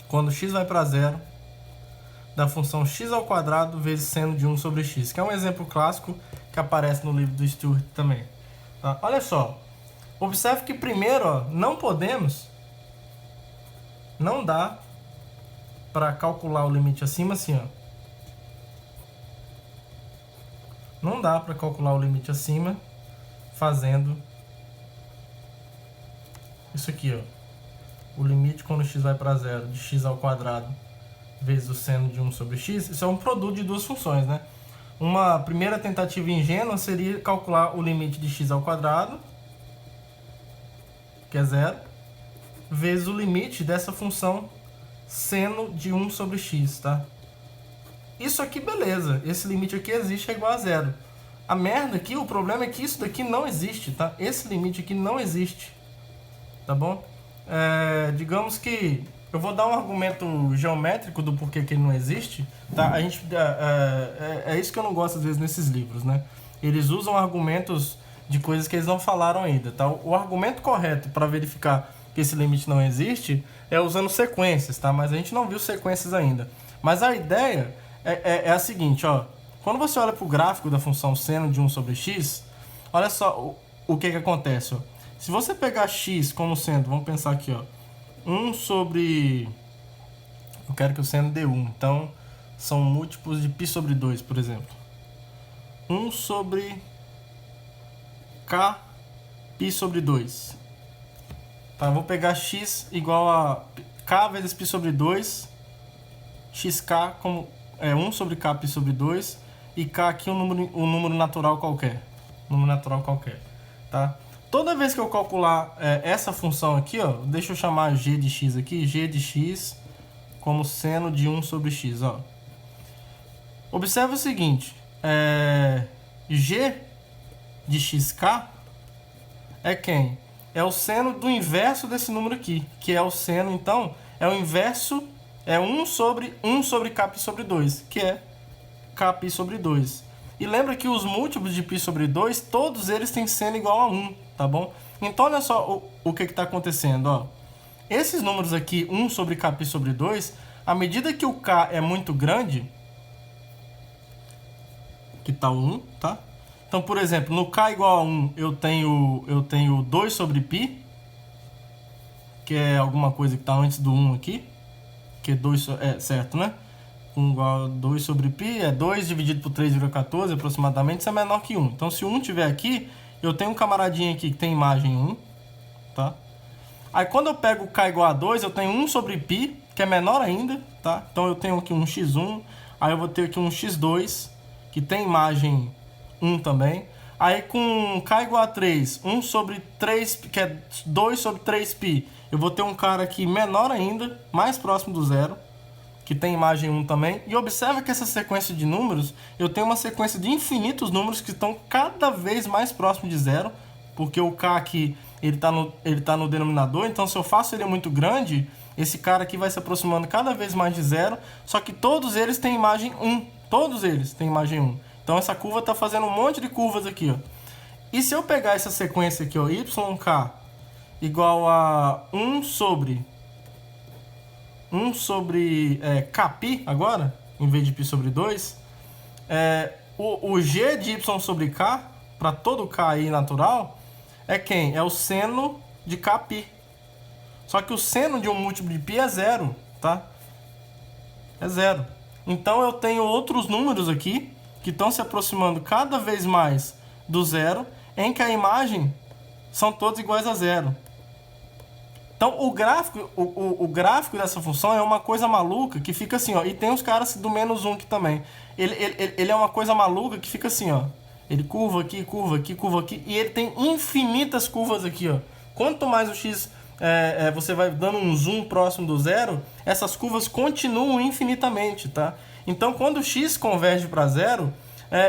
quando x vai para zero da função x ao quadrado vezes seno de 1 sobre x, que é um exemplo clássico que aparece no livro do Stewart também. Tá? Olha só, observe que primeiro, ó, não dá para calcular o limite acima assim, ó. Não dá para calcular o limite acima fazendo isso aqui, ó. O limite quando x vai para zero de x ao quadrado vezes o seno de 1 sobre x, isso é um produto de duas funções, né? Uma primeira tentativa ingênua seria calcular o limite de x ao quadrado, que é zero, vezes o limite dessa função seno de 1 sobre x, tá? Isso aqui, beleza. Esse limite aqui existe, é igual a zero. A merda aqui, o problema é que isso daqui não existe, tá? Esse limite aqui não existe, tá bom? Digamos que eu vou dar um argumento geométrico do porquê que ele não existe, tá? É isso que eu não gosto às vezes nesses livros, né? Eles usam argumentos de coisas que eles não falaram ainda, tá? O argumento correto para verificar que esse limite não existe é usando sequências, tá? Mas a gente não viu sequências ainda. Mas a ideia é a seguinte, ó. Quando você olha para o gráfico da função seno de 1 sobre x, olha só o que acontece, ó. Se você pegar x como sendo, vamos pensar aqui, ó, 1 sobre... Eu quero que o seno dê 1, então são múltiplos de π sobre 2, por exemplo. 1 sobre k π sobre 2. Tá, vou pegar x igual a k vezes π sobre 2, xk como 1 sobre k π sobre 2, e k aqui um número natural qualquer. Tá? Toda vez que eu calcular essa função aqui, ó, deixa eu chamar g de x aqui, g de x como seno de 1 sobre x. Ó. Observe o seguinte, g de xk é quem? É o seno do inverso desse número aqui, que é o seno, então, é o inverso, é 1 sobre kπ sobre 2, que é kπ sobre 2. E lembra que os múltiplos de π sobre 2, todos eles têm seno igual a 1, tá bom? Então, olha só o que está acontecendo, ó. Esses números aqui, 1 sobre kπ sobre 2, à medida que o k é muito grande, que tá 1, tá? Então, por exemplo, no k igual a 1, eu tenho 2 sobre π, que é alguma coisa que está antes do 1 aqui, que 2 certo, né? 1 igual a 2 sobre π, é 2 dividido por 3,14 aproximadamente, isso é menor que 1. Então, se o 1 tiver aqui, eu tenho um camaradinho aqui que tem imagem 1, tá? Aí, quando eu pego k igual a 2, eu tenho 1 sobre π, que é menor ainda, tá? Então, eu tenho aqui um x1, aí eu vou ter aqui um x2, que tem imagem 1 também. Aí, com k igual a 3, 1 sobre 3, que é 2 sobre 3π, eu vou ter um cara aqui menor ainda, mais próximo do zero, que tem imagem 1 também. E observa que essa sequência de números, eu tenho uma sequência de infinitos números que estão cada vez mais próximo de zero, porque o k aqui, ele tá no denominador, então se eu faço ele muito grande, esse cara aqui vai se aproximando cada vez mais de zero, só que todos eles têm imagem 1, todos eles têm imagem 1. Então essa curva está fazendo um monte de curvas aqui, ó. E se eu pegar essa sequência aqui, ó, yk igual a 1 sobre kπ agora, em vez de π sobre 2, o g de y sobre k, para todo k aí natural, é quem? É o seno de kπ. Só que o seno de um múltiplo de π é zero, tá? É zero. Então eu tenho outros números aqui que estão se aproximando cada vez mais do zero, em que a imagem são todos iguais a zero. Então o gráfico dessa função é uma coisa maluca que fica assim, ó. E tem os caras do menos 1 aqui também. Ele é uma coisa maluca que fica assim, ó. Ele curva aqui, curva aqui, curva aqui. E ele tem infinitas curvas aqui, ó. Quanto mais o x você vai dando um zoom próximo do zero, essas curvas continuam infinitamente, tá? Então quando o x converge para zero,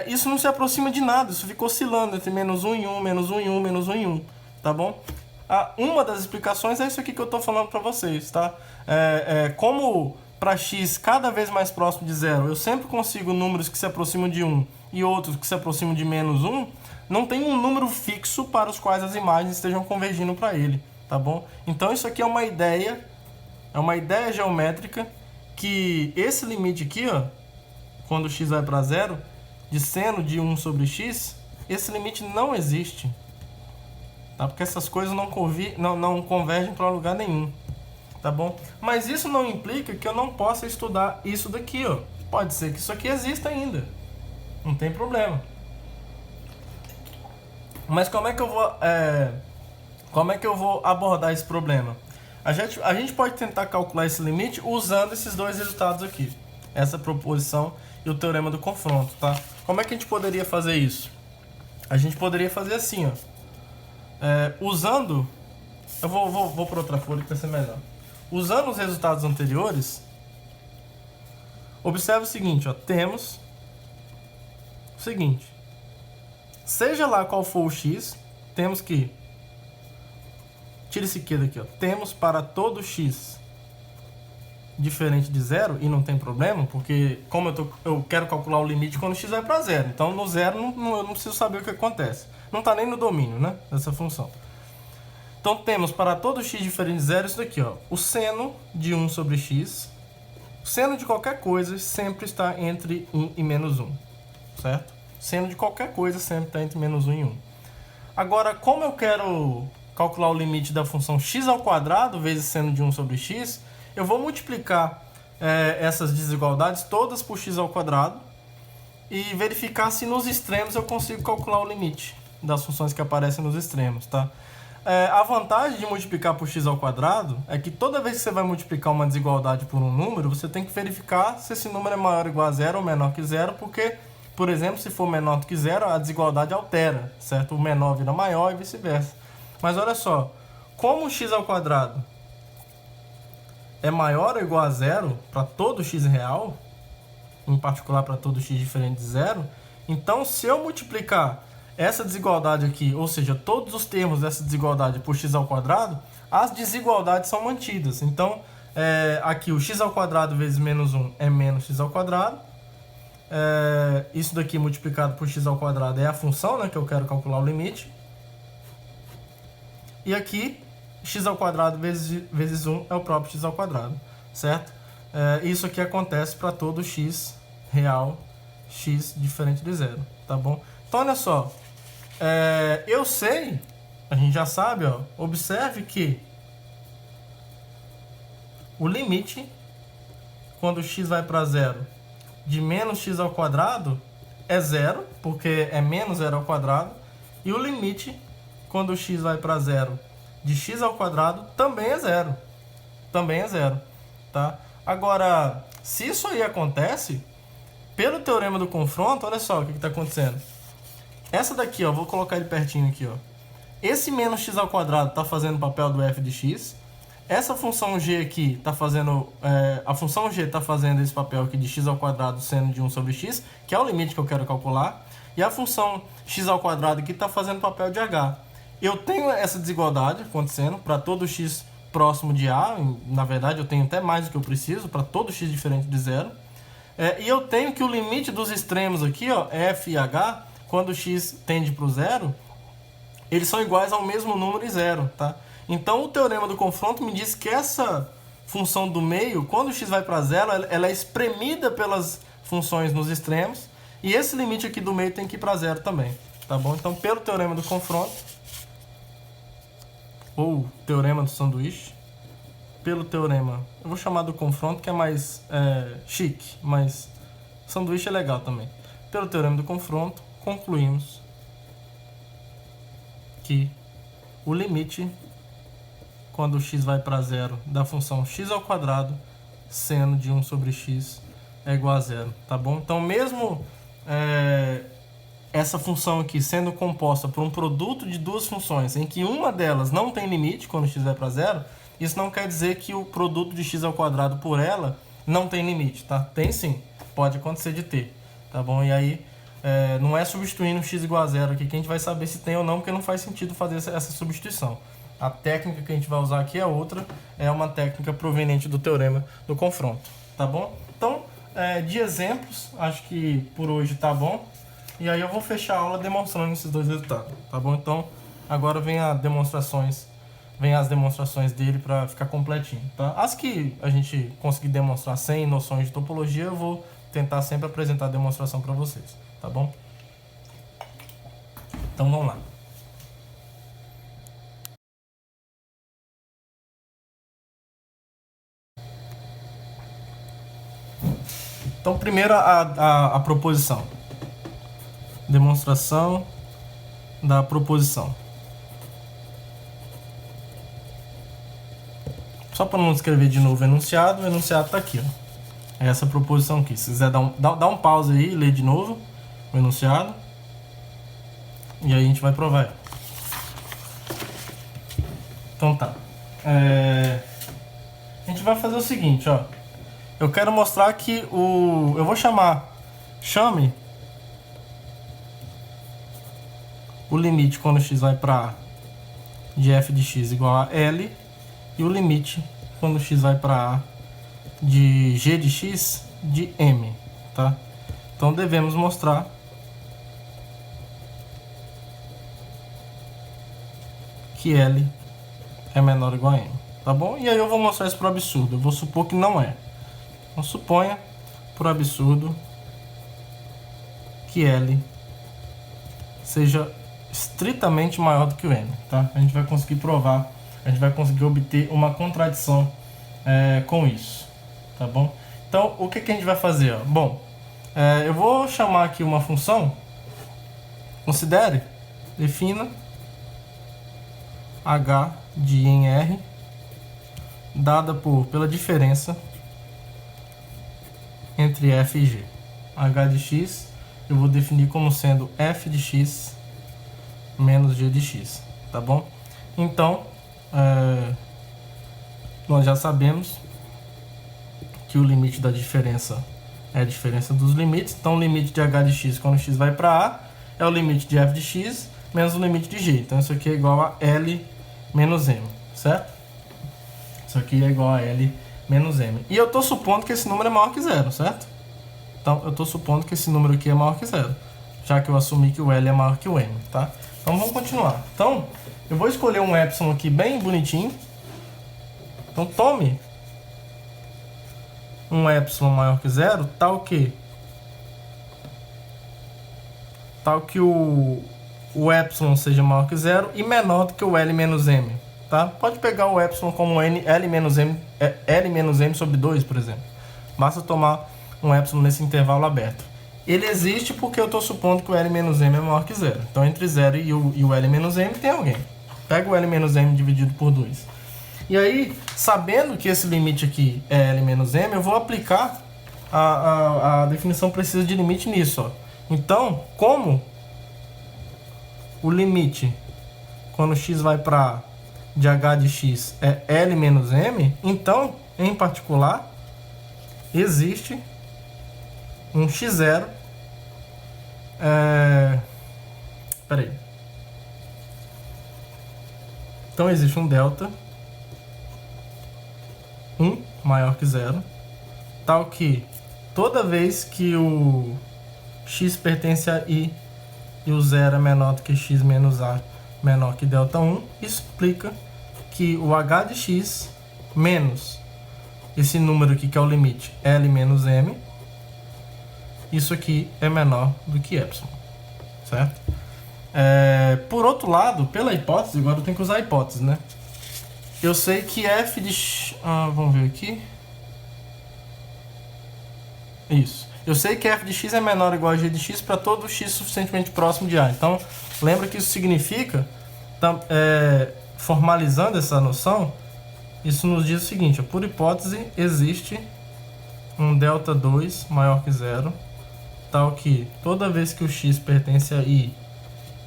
isso não se aproxima de nada. Isso fica oscilando entre menos 1 em 1, menos 1 em 1, menos 1 em 1, tá bom? Uma das explicações é isso aqui que eu estou falando para vocês, tá? Como para x cada vez mais próximo de zero, eu sempre consigo números que se aproximam de 1 e outros que se aproximam de menos 1, não tem um número fixo para os quais as imagens estejam convergindo para ele, tá bom? Então isso aqui é uma ideia geométrica que esse limite aqui, ó, quando x vai para zero, de seno de 1 sobre x, esse limite não existe. Tá? Porque essas coisas não convergem para lugar nenhum, tá bom? Mas isso não implica que eu não possa estudar isso daqui, ó. Pode ser que isso aqui exista ainda, não tem problema. Mas como é que eu vou abordar esse problema? A gente pode tentar calcular esse limite usando esses dois resultados aqui, essa proposição e o teorema do confronto, tá? Como é que a gente poderia fazer isso? A gente poderia fazer assim, ó. Usando... Eu vou para outra folha que vai ser melhor. Usando os resultados anteriores, observe o seguinte, ó. Temos o seguinte. Seja lá qual for o x, temos que... Tira esse Q daqui, ó. Temos para todo x diferente de zero, e não tem problema, porque como eu quero calcular o limite quando x vai para zero. Então no zero eu não preciso saber o que acontece. Não está nem no domínio, né, dessa função. Então temos para todo x diferente de zero isso daqui, ó. O seno de 1 sobre x. O seno de qualquer coisa sempre está entre 1 e menos 1, certo? Seno de qualquer coisa sempre está entre menos 1 e 1. Agora, como eu quero calcular o limite da função x ao quadrado vezes seno de 1 sobre x, eu vou multiplicar essas desigualdades todas por x ao quadrado e verificar se nos extremos eu consigo calcular o limite das funções que aparecem nos extremos, tá? A vantagem de multiplicar por x ao quadrado é que toda vez que você vai multiplicar uma desigualdade por um número, você tem que verificar se esse número é maior ou igual a zero ou menor que zero, porque, por exemplo, se for menor do que zero, a desigualdade altera, certo? O menor vira maior e vice-versa. Mas olha só, como o x ao quadrado é maior ou igual a zero para todo x real, em particular para todo x diferente de zero, então se eu multiplicar essa desigualdade aqui, ou seja, todos os termos dessa desigualdade por x ao quadrado, as desigualdades são mantidas. Então, aqui o x ao quadrado vezes menos 1 é menos x ao quadrado. Isso daqui multiplicado por x ao quadrado é a função, né, que eu quero calcular o limite. E aqui, x ao quadrado vezes 1 é o próprio x ao quadrado, certo? Isso aqui acontece para todo x real, x diferente de zero, tá bom? Então, olha só. Eu sei, a gente já sabe, ó, observe que o limite, quando x vai para zero, de menos x ao quadrado é zero, porque é menos zero ao quadrado, e o limite, quando x vai para zero, de x ao quadrado, também é zero. Também é zero, tá? Agora, se isso aí acontece, pelo teorema do confronto, olha só o que está acontecendo. Essa daqui, ó, vou colocar ele pertinho aqui, ó. Esse menos x ao quadrado está fazendo o papel do f de x. Essa função g aqui está fazendo... a função g está fazendo esse papel aqui de x ao quadrado seno de 1 sobre x, que é o limite que eu quero calcular. E a função x ao quadrado aqui está fazendo o papel de h. Eu tenho essa desigualdade acontecendo para todo x próximo de a. Na verdade, eu tenho até mais do que eu preciso para todo x diferente de zero. E eu tenho que o limite dos extremos aqui, ó, f e h, quando x tende para o zero, eles são iguais ao mesmo número e zero, tá? Então o teorema do confronto me diz que essa função do meio, quando o x vai para zero, ela é espremida pelas funções nos extremos, e esse limite aqui do meio tem que ir para zero também, tá bom? Então, pelo teorema do confronto, ou teorema do sanduíche, pelo teorema, eu vou chamar do confronto, que é mais chique, mas sanduíche é legal também. Pelo teorema do confronto, concluímos que o limite, quando o x vai para zero, da função x ao quadrado, seno de 1 sobre x é igual a zero, tá bom? Então, mesmo essa função aqui sendo composta por um produto de duas funções, em que uma delas não tem limite quando x vai para zero, isso não quer dizer que o produto de x ao quadrado por ela não tem limite, tá? Tem sim, pode acontecer de ter, tá bom? E aí, não é substituindo x igual a zero aqui que a gente vai saber se tem ou não, porque não faz sentido fazer essa substituição. A técnica que a gente vai usar aqui é outra, é uma técnica proveniente do teorema do confronto, tá bom? Então, de exemplos, acho que por hoje tá bom. E aí eu vou fechar a aula demonstrando esses dois resultados, tá bom? Então, agora vem as demonstrações dele para ficar completinho, tá? As que a gente conseguir demonstrar sem noções de topologia, eu vou tentar sempre apresentar a demonstração para vocês, tá bom? Então, vamos lá. Então, primeiro a proposição. Demonstração da proposição. Só para não escrever de novo o enunciado está aqui, ó. É essa proposição aqui. Se quiser dar um pause aí, ler de novo o enunciado. E aí a gente vai provar ela. Então tá. A gente vai fazer o seguinte, ó. Eu quero mostrar que eu vou chame o limite quando x vai para A de f de x igual a L, e o limite quando x vai para A de g de x de M, tá? Então devemos mostrar que L é menor ou igual a M, tá bom? E aí eu vou mostrar isso por absurdo, eu vou supor que não é. Então suponha, por absurdo, que L seja estritamente maior do que o M, tá? A gente vai conseguir provar, a gente vai conseguir obter uma contradição com isso, tá bom? Então, o que a gente vai fazer? Ó? Bom, eu vou chamar aqui uma função, defina h de I em R, dada pela diferença entre f e g. H de x eu vou definir como sendo f de x menos g de x, tá bom? Então, nós já sabemos que o limite da diferença é a diferença dos limites. Então, o limite de h de x quando x vai para A é o limite de f de x menos o limite de g. Então, isso aqui é igual a L menos M, certo? Isso aqui é igual a L menos M. E eu estou supondo que esse número é maior que zero, certo? Então, eu estou supondo que esse número aqui é maior que zero, já que eu assumi que o L é maior que o M, tá? Então, vamos continuar. Então, eu vou escolher um epsilon aqui bem bonitinho. Então, tome um epsilon maior que zero, tal que o epsilon seja maior que zero e menor do que o L menos M, tá? Pode pegar o epsilon como L menos M sobre 2, por exemplo. Basta tomar um epsilon nesse intervalo aberto. Ele existe porque eu estou supondo que o L menos M é maior que zero. Então, entre 0 e o L menos M tem alguém. Pega o L menos M dividido por 2. E aí, sabendo que esse limite aqui é L menos M, eu vou aplicar a definição precisa de limite nisso, ó. Então, como o limite quando x vai para A de h de x é L menos M, então, em particular, existe um x0. Peraí. Então, existe um delta 1 maior que 0, tal que toda vez que o x pertence a I e o 0 é menor do que x menos A menor que delta1, isso implica que o h de x menos esse número aqui que é o limite L menos M, isso aqui é menor do que epsilon, certo? Por outro lado, pela hipótese, agora eu tenho que usar a hipótese, né? Eu sei que f de x... vamos ver aqui. Isso. Eu sei que f de x é menor ou igual a g de x para todo x suficientemente próximo de A. Então, lembra que isso significa, formalizando essa noção, isso nos diz o seguinte, por hipótese, existe um delta2 maior que zero, tal que toda vez que o x pertence a I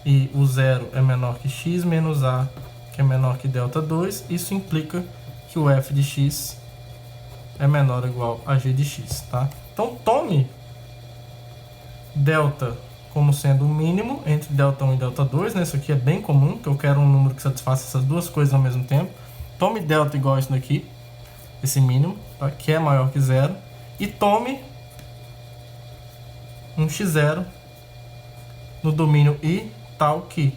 e o zero é menor que x menos A, que é menor que delta2, isso implica que o f de x é menor ou igual a g de x, tá? Então, tome delta como sendo o mínimo entre delta1 e delta2, né? Isso aqui é bem comum, que eu quero um número que satisfaça essas duas coisas ao mesmo tempo. Tome delta igual a isso daqui, esse mínimo, tá? Que é maior que zero, e tome um x0 no domínio I, tal que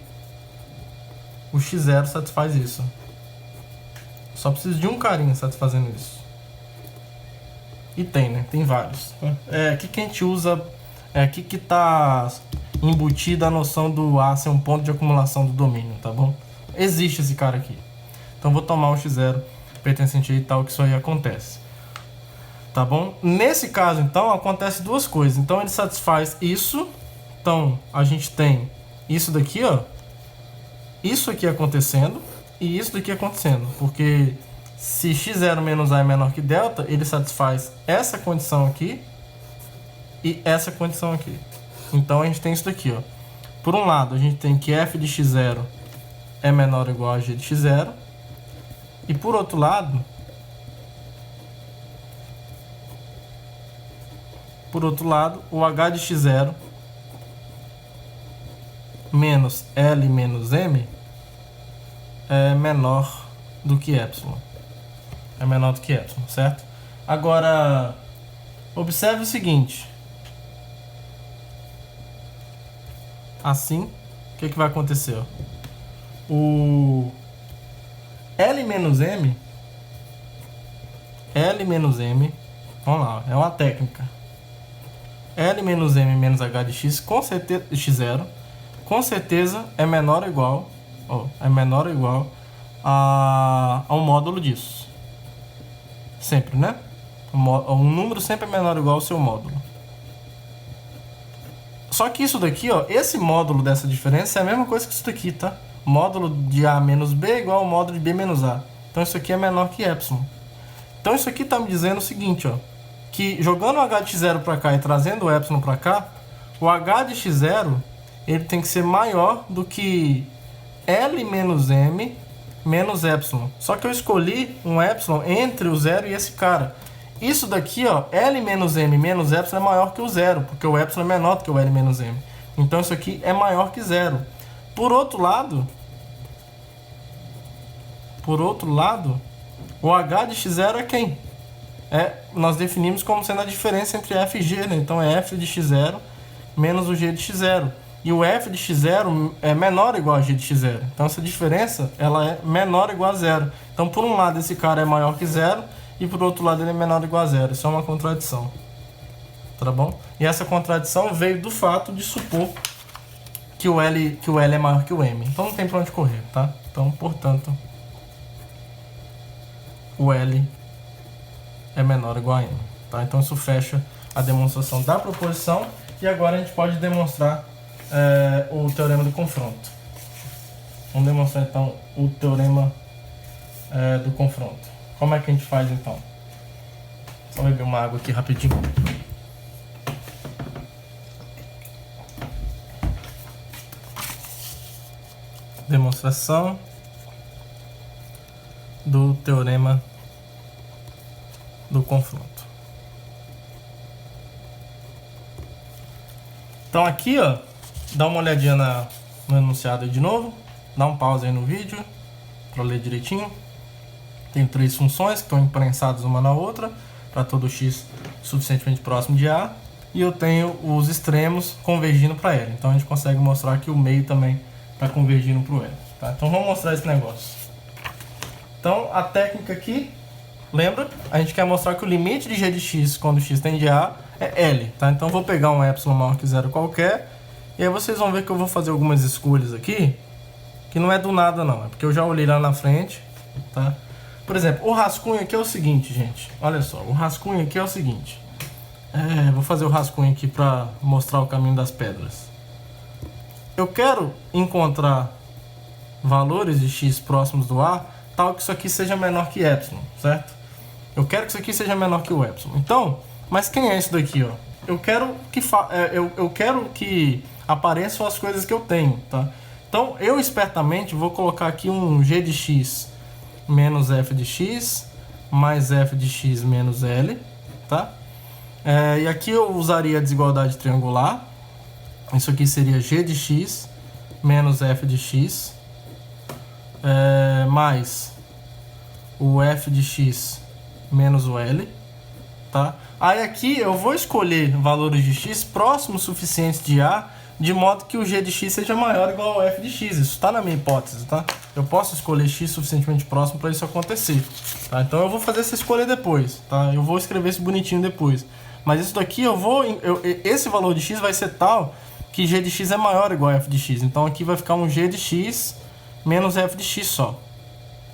o x0 satisfaz isso. Só preciso de um carinha satisfazendo isso. E tem, né? Tem vários. Aqui que a gente usa... aqui que está embutida a noção do A ser um ponto de acumulação do domínio, tá bom? Existe esse cara aqui. Então vou tomar o x0 pertencente a I tal que isso aí acontece. Tá bom? Nesse caso, então, acontece duas coisas. Então ele satisfaz isso. Então a gente tem isso daqui, ó. Isso aqui acontecendo e isso daqui acontecendo. Porque se x0 menos A é menor que delta, ele satisfaz essa condição aqui e essa condição aqui. Então a gente tem isso daqui, ó. Por um lado, a gente tem que f de x0 é menor ou igual a g de x0. E por outro lado, o h de x0 menos L menos M é menor do que epsilon. É menor do que epsilon, certo? Agora, observe o seguinte. Assim, o que vai acontecer? Ó? O L menos M, vamos lá, é uma técnica. L menos M menos H de X, com certeza, X0, com certeza é menor ou igual, ao módulo disso. Sempre, né? Um número sempre é menor ou igual ao seu módulo. Só que isso daqui, ó, esse módulo dessa diferença é a mesma coisa que isso daqui, tá? Módulo de A menos B é igual ao módulo de B menos A. Então isso aqui é menor que epsilon. Então isso aqui está me dizendo o seguinte, ó, que jogando o h de x0 para cá e trazendo o epsilon para cá, o h de x0 ele tem que ser maior do que L menos M menos epsilon. Só que eu escolhi um epsilon entre o zero e esse cara. Isso daqui, ó, L menos M menos epsilon é maior que o zero, porque o epsilon é menor do que o L menos M. Então isso aqui é maior que zero. Por outro lado, o h de x0 é quem? Nós definimos como sendo a diferença entre f e g, né? Então é f de x0 menos o g de x0. E o f de x0 é menor ou igual a g de x0. Então essa diferença ela é menor ou igual a zero. Então por um lado esse cara é maior que zero e por outro lado ele é menor ou igual a zero. Isso é uma contradição. Tá bom? E essa contradição veio do fato de supor que o L é maior que o M. Então não tem pra onde correr, tá? Então, portanto, o L é menor ou igual a M. Tá? Então isso fecha a demonstração da proposição. E agora a gente pode demonstrar o teorema do confronto. Vamos demonstrar então o teorema do confronto. Como é que a gente faz então? Só beber uma água aqui rapidinho. Demonstração do teorema do confronto. Então aqui, ó, dá uma olhadinha no enunciado aí de novo, dá um pause aí no vídeo para ler direitinho. Tem 3 funções que estão imprensadas uma na outra para todo x suficientemente próximo de A, e eu tenho os extremos convergindo para L. Então a gente consegue mostrar que o meio também está convergindo para o L. Tá? Então vamos mostrar esse negócio. Então a técnica aqui, lembra? A gente quer mostrar que o limite de g de x quando x tende a é L. Tá? Então eu vou pegar um epsilon maior que zero qualquer. E aí vocês vão ver que eu vou fazer algumas escolhas aqui. Que não é do nada não, é porque eu já olhei lá na frente. Tá? Por exemplo, o rascunho aqui é o seguinte, gente. Olha só, o rascunho aqui é o seguinte. Vou fazer o rascunho aqui para mostrar o caminho das pedras. Eu quero encontrar valores de x próximos do A, tal que isso aqui seja menor que epsilon, certo? Eu quero que isso aqui seja menor que o epsilon. Então, mas quem é isso daqui, ó? Eu quero que apareçam as coisas que eu tenho, tá? Então, eu espertamente vou colocar aqui um g de x menos f de x mais f de x menos L, tá? E aqui eu usaria a desigualdade triangular. Isso aqui seria g de x menos f de x mais o f de x menos o L, tá? Aí aqui eu vou escolher valores de x próximos suficientes de A, de modo que o g de x seja maior ou igual ao f de x. Isso está na minha hipótese, tá? Eu posso escolher x suficientemente próximo para isso acontecer, tá? Então eu vou fazer essa escolha depois, tá? Eu vou escrever isso bonitinho depois. Mas isso daqui esse valor de x vai ser tal que g de x é maior ou igual a f de x. Então aqui vai ficar um g de x menos f de x só.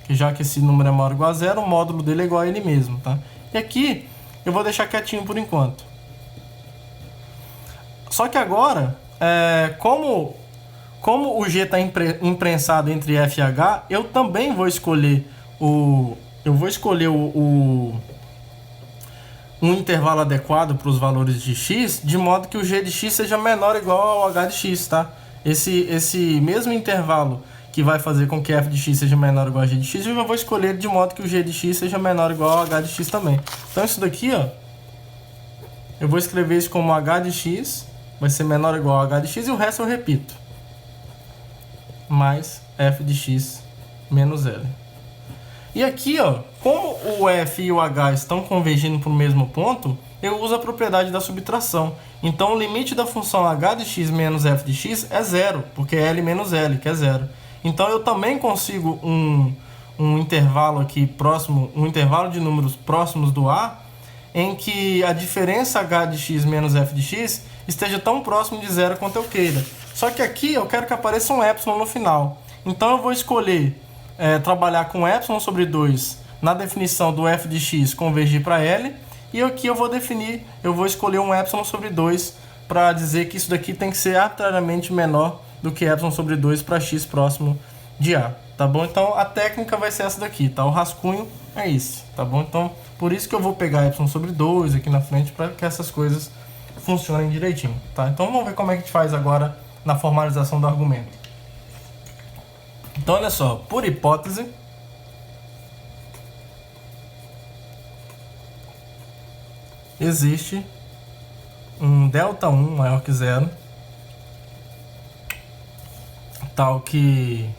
Que já que esse número é maior ou igual a zero, o módulo dele é igual a ele mesmo, tá? E aqui eu vou deixar quietinho por enquanto. Só que agora, como o g está imprensado entre f e h, eu também vou escolher um intervalo adequado para os valores de x, de modo que o g de x seja menor ou igual ao h de x, tá? Esse mesmo intervalo que vai fazer com que f de x seja menor ou igual a g de x, eu vou escolher de modo que o g de x seja menor ou igual ao h de x também. Então isso daqui, ó, eu vou escrever isso como h de x vai ser menor ou igual a h de x, e o resto eu repito. Mais f de x menos L. E aqui, ó, como o f e o h estão convergindo para o mesmo ponto, eu uso a propriedade da subtração. Então o limite da função h de x menos f de x é zero, porque é L menos L, que é zero. Então eu também consigo um intervalo aqui próximo, um intervalo de números próximos do A, em que a diferença h de x menos f de x esteja tão próximo de zero quanto eu queira. Só que aqui eu quero que apareça um epsilon no final. Então eu vou escolher trabalhar com epsilon sobre 2 na definição do f de x convergir para L, e aqui eu vou escolher um epsilon sobre 2 para dizer que isso daqui tem que ser arbitrariamente menor do que epsilon sobre 2 para x próximo de A, tá bom? Então a técnica vai ser essa daqui, tá? O rascunho é esse, tá bom? Então por isso que eu vou pegar epsilon sobre 2 aqui na frente para que essas coisas funcionem direitinho, tá? Então vamos ver como é que a gente faz agora na formalização do argumento. Então olha só, por hipótese, existe um Δ1 maior que zero, tal que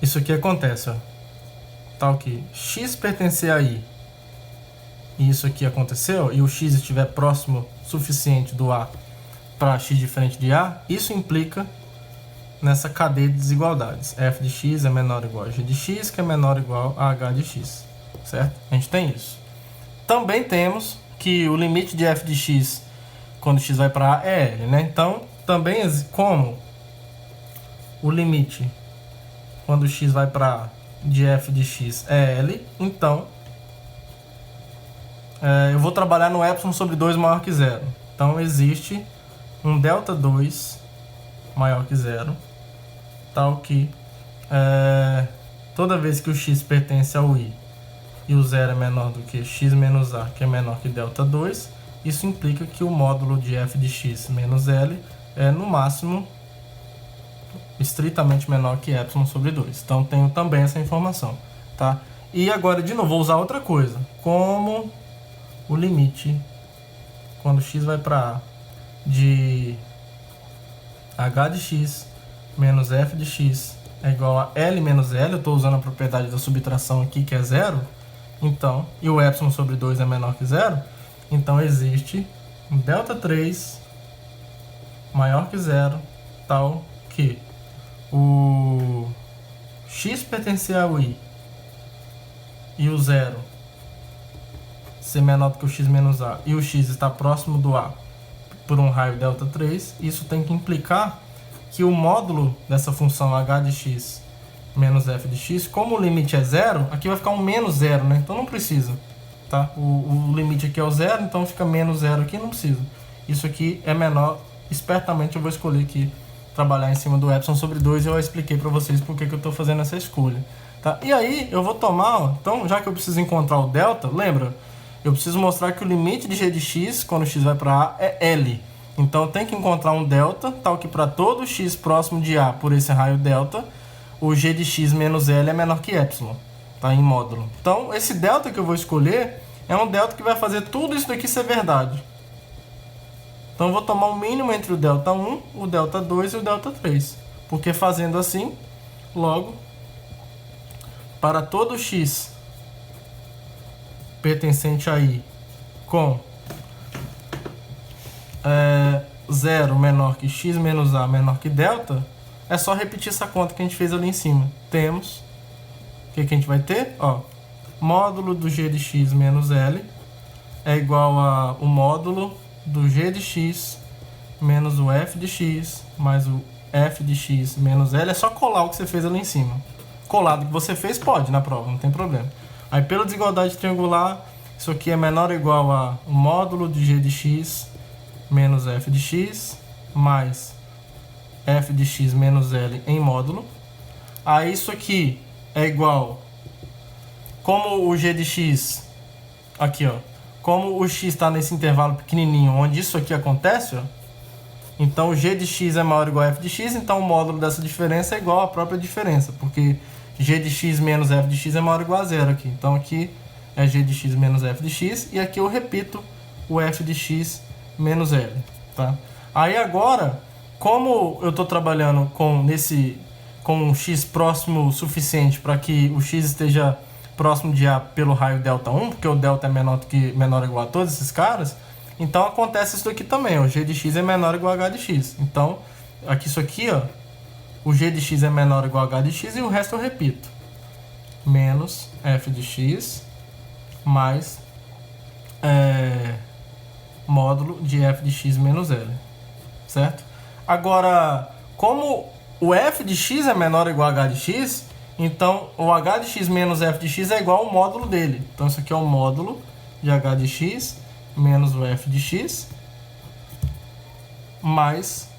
isso aqui acontece, ó, tal que x pertencer a i, e isso aqui aconteceu, e o x estiver próximo suficiente do A para x diferente de A, isso implica nessa cadeia de desigualdades. F de x é menor ou igual a g de x, que é menor ou igual a h de x, certo? A gente tem isso. Também temos que o limite de f de x quando x vai para A é L, né? Então, também como o limite quando x vai para A de f de x é L, então eu vou trabalhar no epsilon sobre 2 maior que zero. Então existe um Δ2 maior que zero, tal que toda vez que o x pertence ao i e o zero é menor do que x menos a, que é menor que Δ2, isso implica que o módulo de f de x menos L é no máximo estritamente menor que epsilon sobre 2. Então tenho também essa informação, tá? E agora de novo vou usar outra coisa, como o limite quando x vai para A de h de x menos f de x é igual a L menos L, eu estou usando a propriedade da subtração aqui, que é zero, então, e o epsilon sobre 2 é menor que zero, então existe um Δ3 maior que zero, tal que o x pertencer ao i e o 0 ser menor do que o x menos a e o x está próximo do a por um raio delta 3, isso tem que implicar que o módulo dessa função h de x menos f de x, como o limite é 0, aqui vai ficar um menos 0, né? Então não precisa, tá? O limite aqui é o 0, então fica menos 0 aqui, não precisa. Isso aqui é menor, espertamente eu vou escolher aqui trabalhar em cima do epsilon sobre 2 e eu expliquei para vocês por que eu estou fazendo essa escolha, tá? E aí eu vou tomar, ó, então já que eu preciso encontrar o delta, lembra? Eu preciso mostrar que o limite de g de x, quando x vai para a, é L. Então eu tenho que encontrar um delta, tal que para todo x próximo de a por esse raio delta, o g de x menos L é menor que epsilon, tá? Em módulo. Então esse delta que eu vou escolher é um delta que vai fazer tudo isso daqui ser verdade. Então eu vou tomar o mínimo entre o delta 1, o delta 2 e o delta 3. Porque fazendo assim, logo, para todo x pertencente a i com 0 menor que x menos a menor que delta, é só repetir essa conta que a gente fez ali em cima. Temos, o que a gente vai ter? Ó, módulo do g de x menos L é igual a o módulo do g de x menos o f de x mais o f de x menos L. É só colar o que você fez ali em cima. Colado que você fez pode na prova, não tem problema. Aí pela desigualdade triangular, isso aqui é menor ou igual a o módulo de g de x menos f de x mais f de x menos L em módulo. Aí isso aqui é igual, como o g de x, aqui ó, como o x está nesse intervalo pequenininho, onde isso aqui acontece, ó, então o g de x é maior ou igual a f de x, então o módulo dessa diferença é igual à própria diferença, porque g de x menos f de x é maior ou igual a zero aqui. Então aqui é g de x menos f de x, e aqui eu repito o f de x menos L, tá? Aí agora, como eu estou trabalhando com um x próximo o suficiente para que o x esteja próximo de a pelo raio delta 1, porque o delta é menor ou igual a todos esses caras, então acontece isso aqui também, ó, o g de x é menor ou igual a h de x. Então, aqui isso aqui, ó, o g de x é menor ou igual a h de x e o resto eu repito. Menos f de x mais módulo de f de x menos L, certo? Agora, como o f de x é menor ou igual a h de x, então o h de x menos f de x é igual ao módulo dele. Então isso aqui é o módulo de h de x menos o f de x mais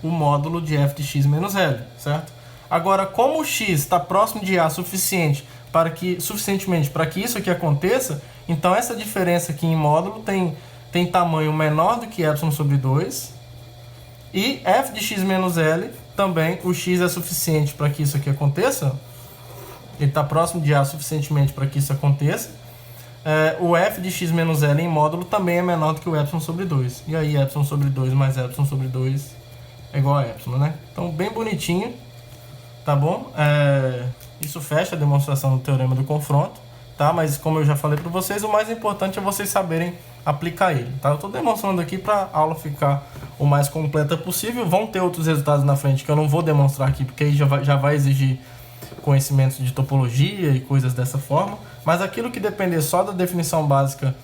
o módulo de f de x menos L, certo? Agora, como o x está próximo de a suficientemente para que isso aqui aconteça, então essa diferença aqui em módulo tem tamanho menor do que epsilon sobre 2, e f de x menos L também, o x é suficiente para que isso aqui aconteça, ele está próximo de a suficientemente para que isso aconteça, o f de x menos L em módulo também é menor do que o epsilon sobre 2, e aí epsilon sobre 2 mais epsilon sobre 2 é igual a epsilon, né? Então bem bonitinho, tá bom? Isso fecha a demonstração do teorema do confronto, tá? Mas como eu já falei para vocês, o mais importante é vocês saberem aplicar ele, tá? Eu estou demonstrando aqui para a aula ficar o mais completa possível. Vão ter outros resultados na frente que eu não vou demonstrar aqui, porque aí já vai exigir conhecimentos de topologia e coisas dessa forma, mas aquilo que depender só da definição básica,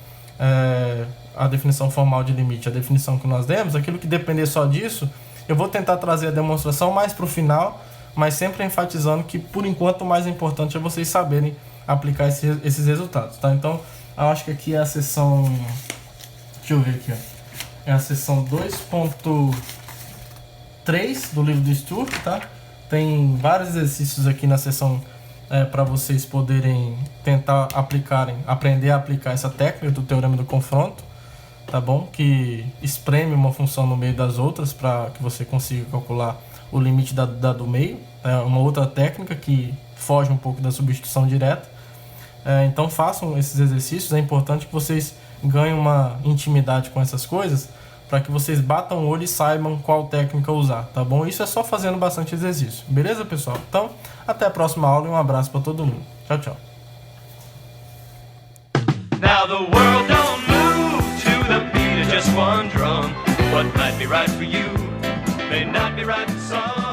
a definição formal de limite, a definição que nós demos, aquilo que depender só disso, eu vou tentar trazer a demonstração mais para o final, mas sempre enfatizando que, por enquanto, o mais importante é vocês saberem aplicar esses resultados, tá? Então, eu acho que aqui é a seção... Deixa eu ver aqui, ó. É a seção 2.3 do livro do Sturck, tá? Tem vários exercícios aqui na seção para vocês poderem tentar aprender a aplicar essa técnica do teorema do confronto, tá bom? Que espreme uma função no meio das outras para que você consiga calcular o limite da do meio. É uma outra técnica que foge um pouco da substituição direta. Então façam esses exercícios, é importante que vocês ganhem uma intimidade com essas coisas, para que vocês batam o olho e saibam qual técnica usar, tá bom? Isso é só fazendo bastante exercício, beleza, pessoal? Então, até a próxima aula e um abraço para todo mundo. Tchau, tchau. Now the world don't move to the beat of just one drum. What might be right for you may not be right for some.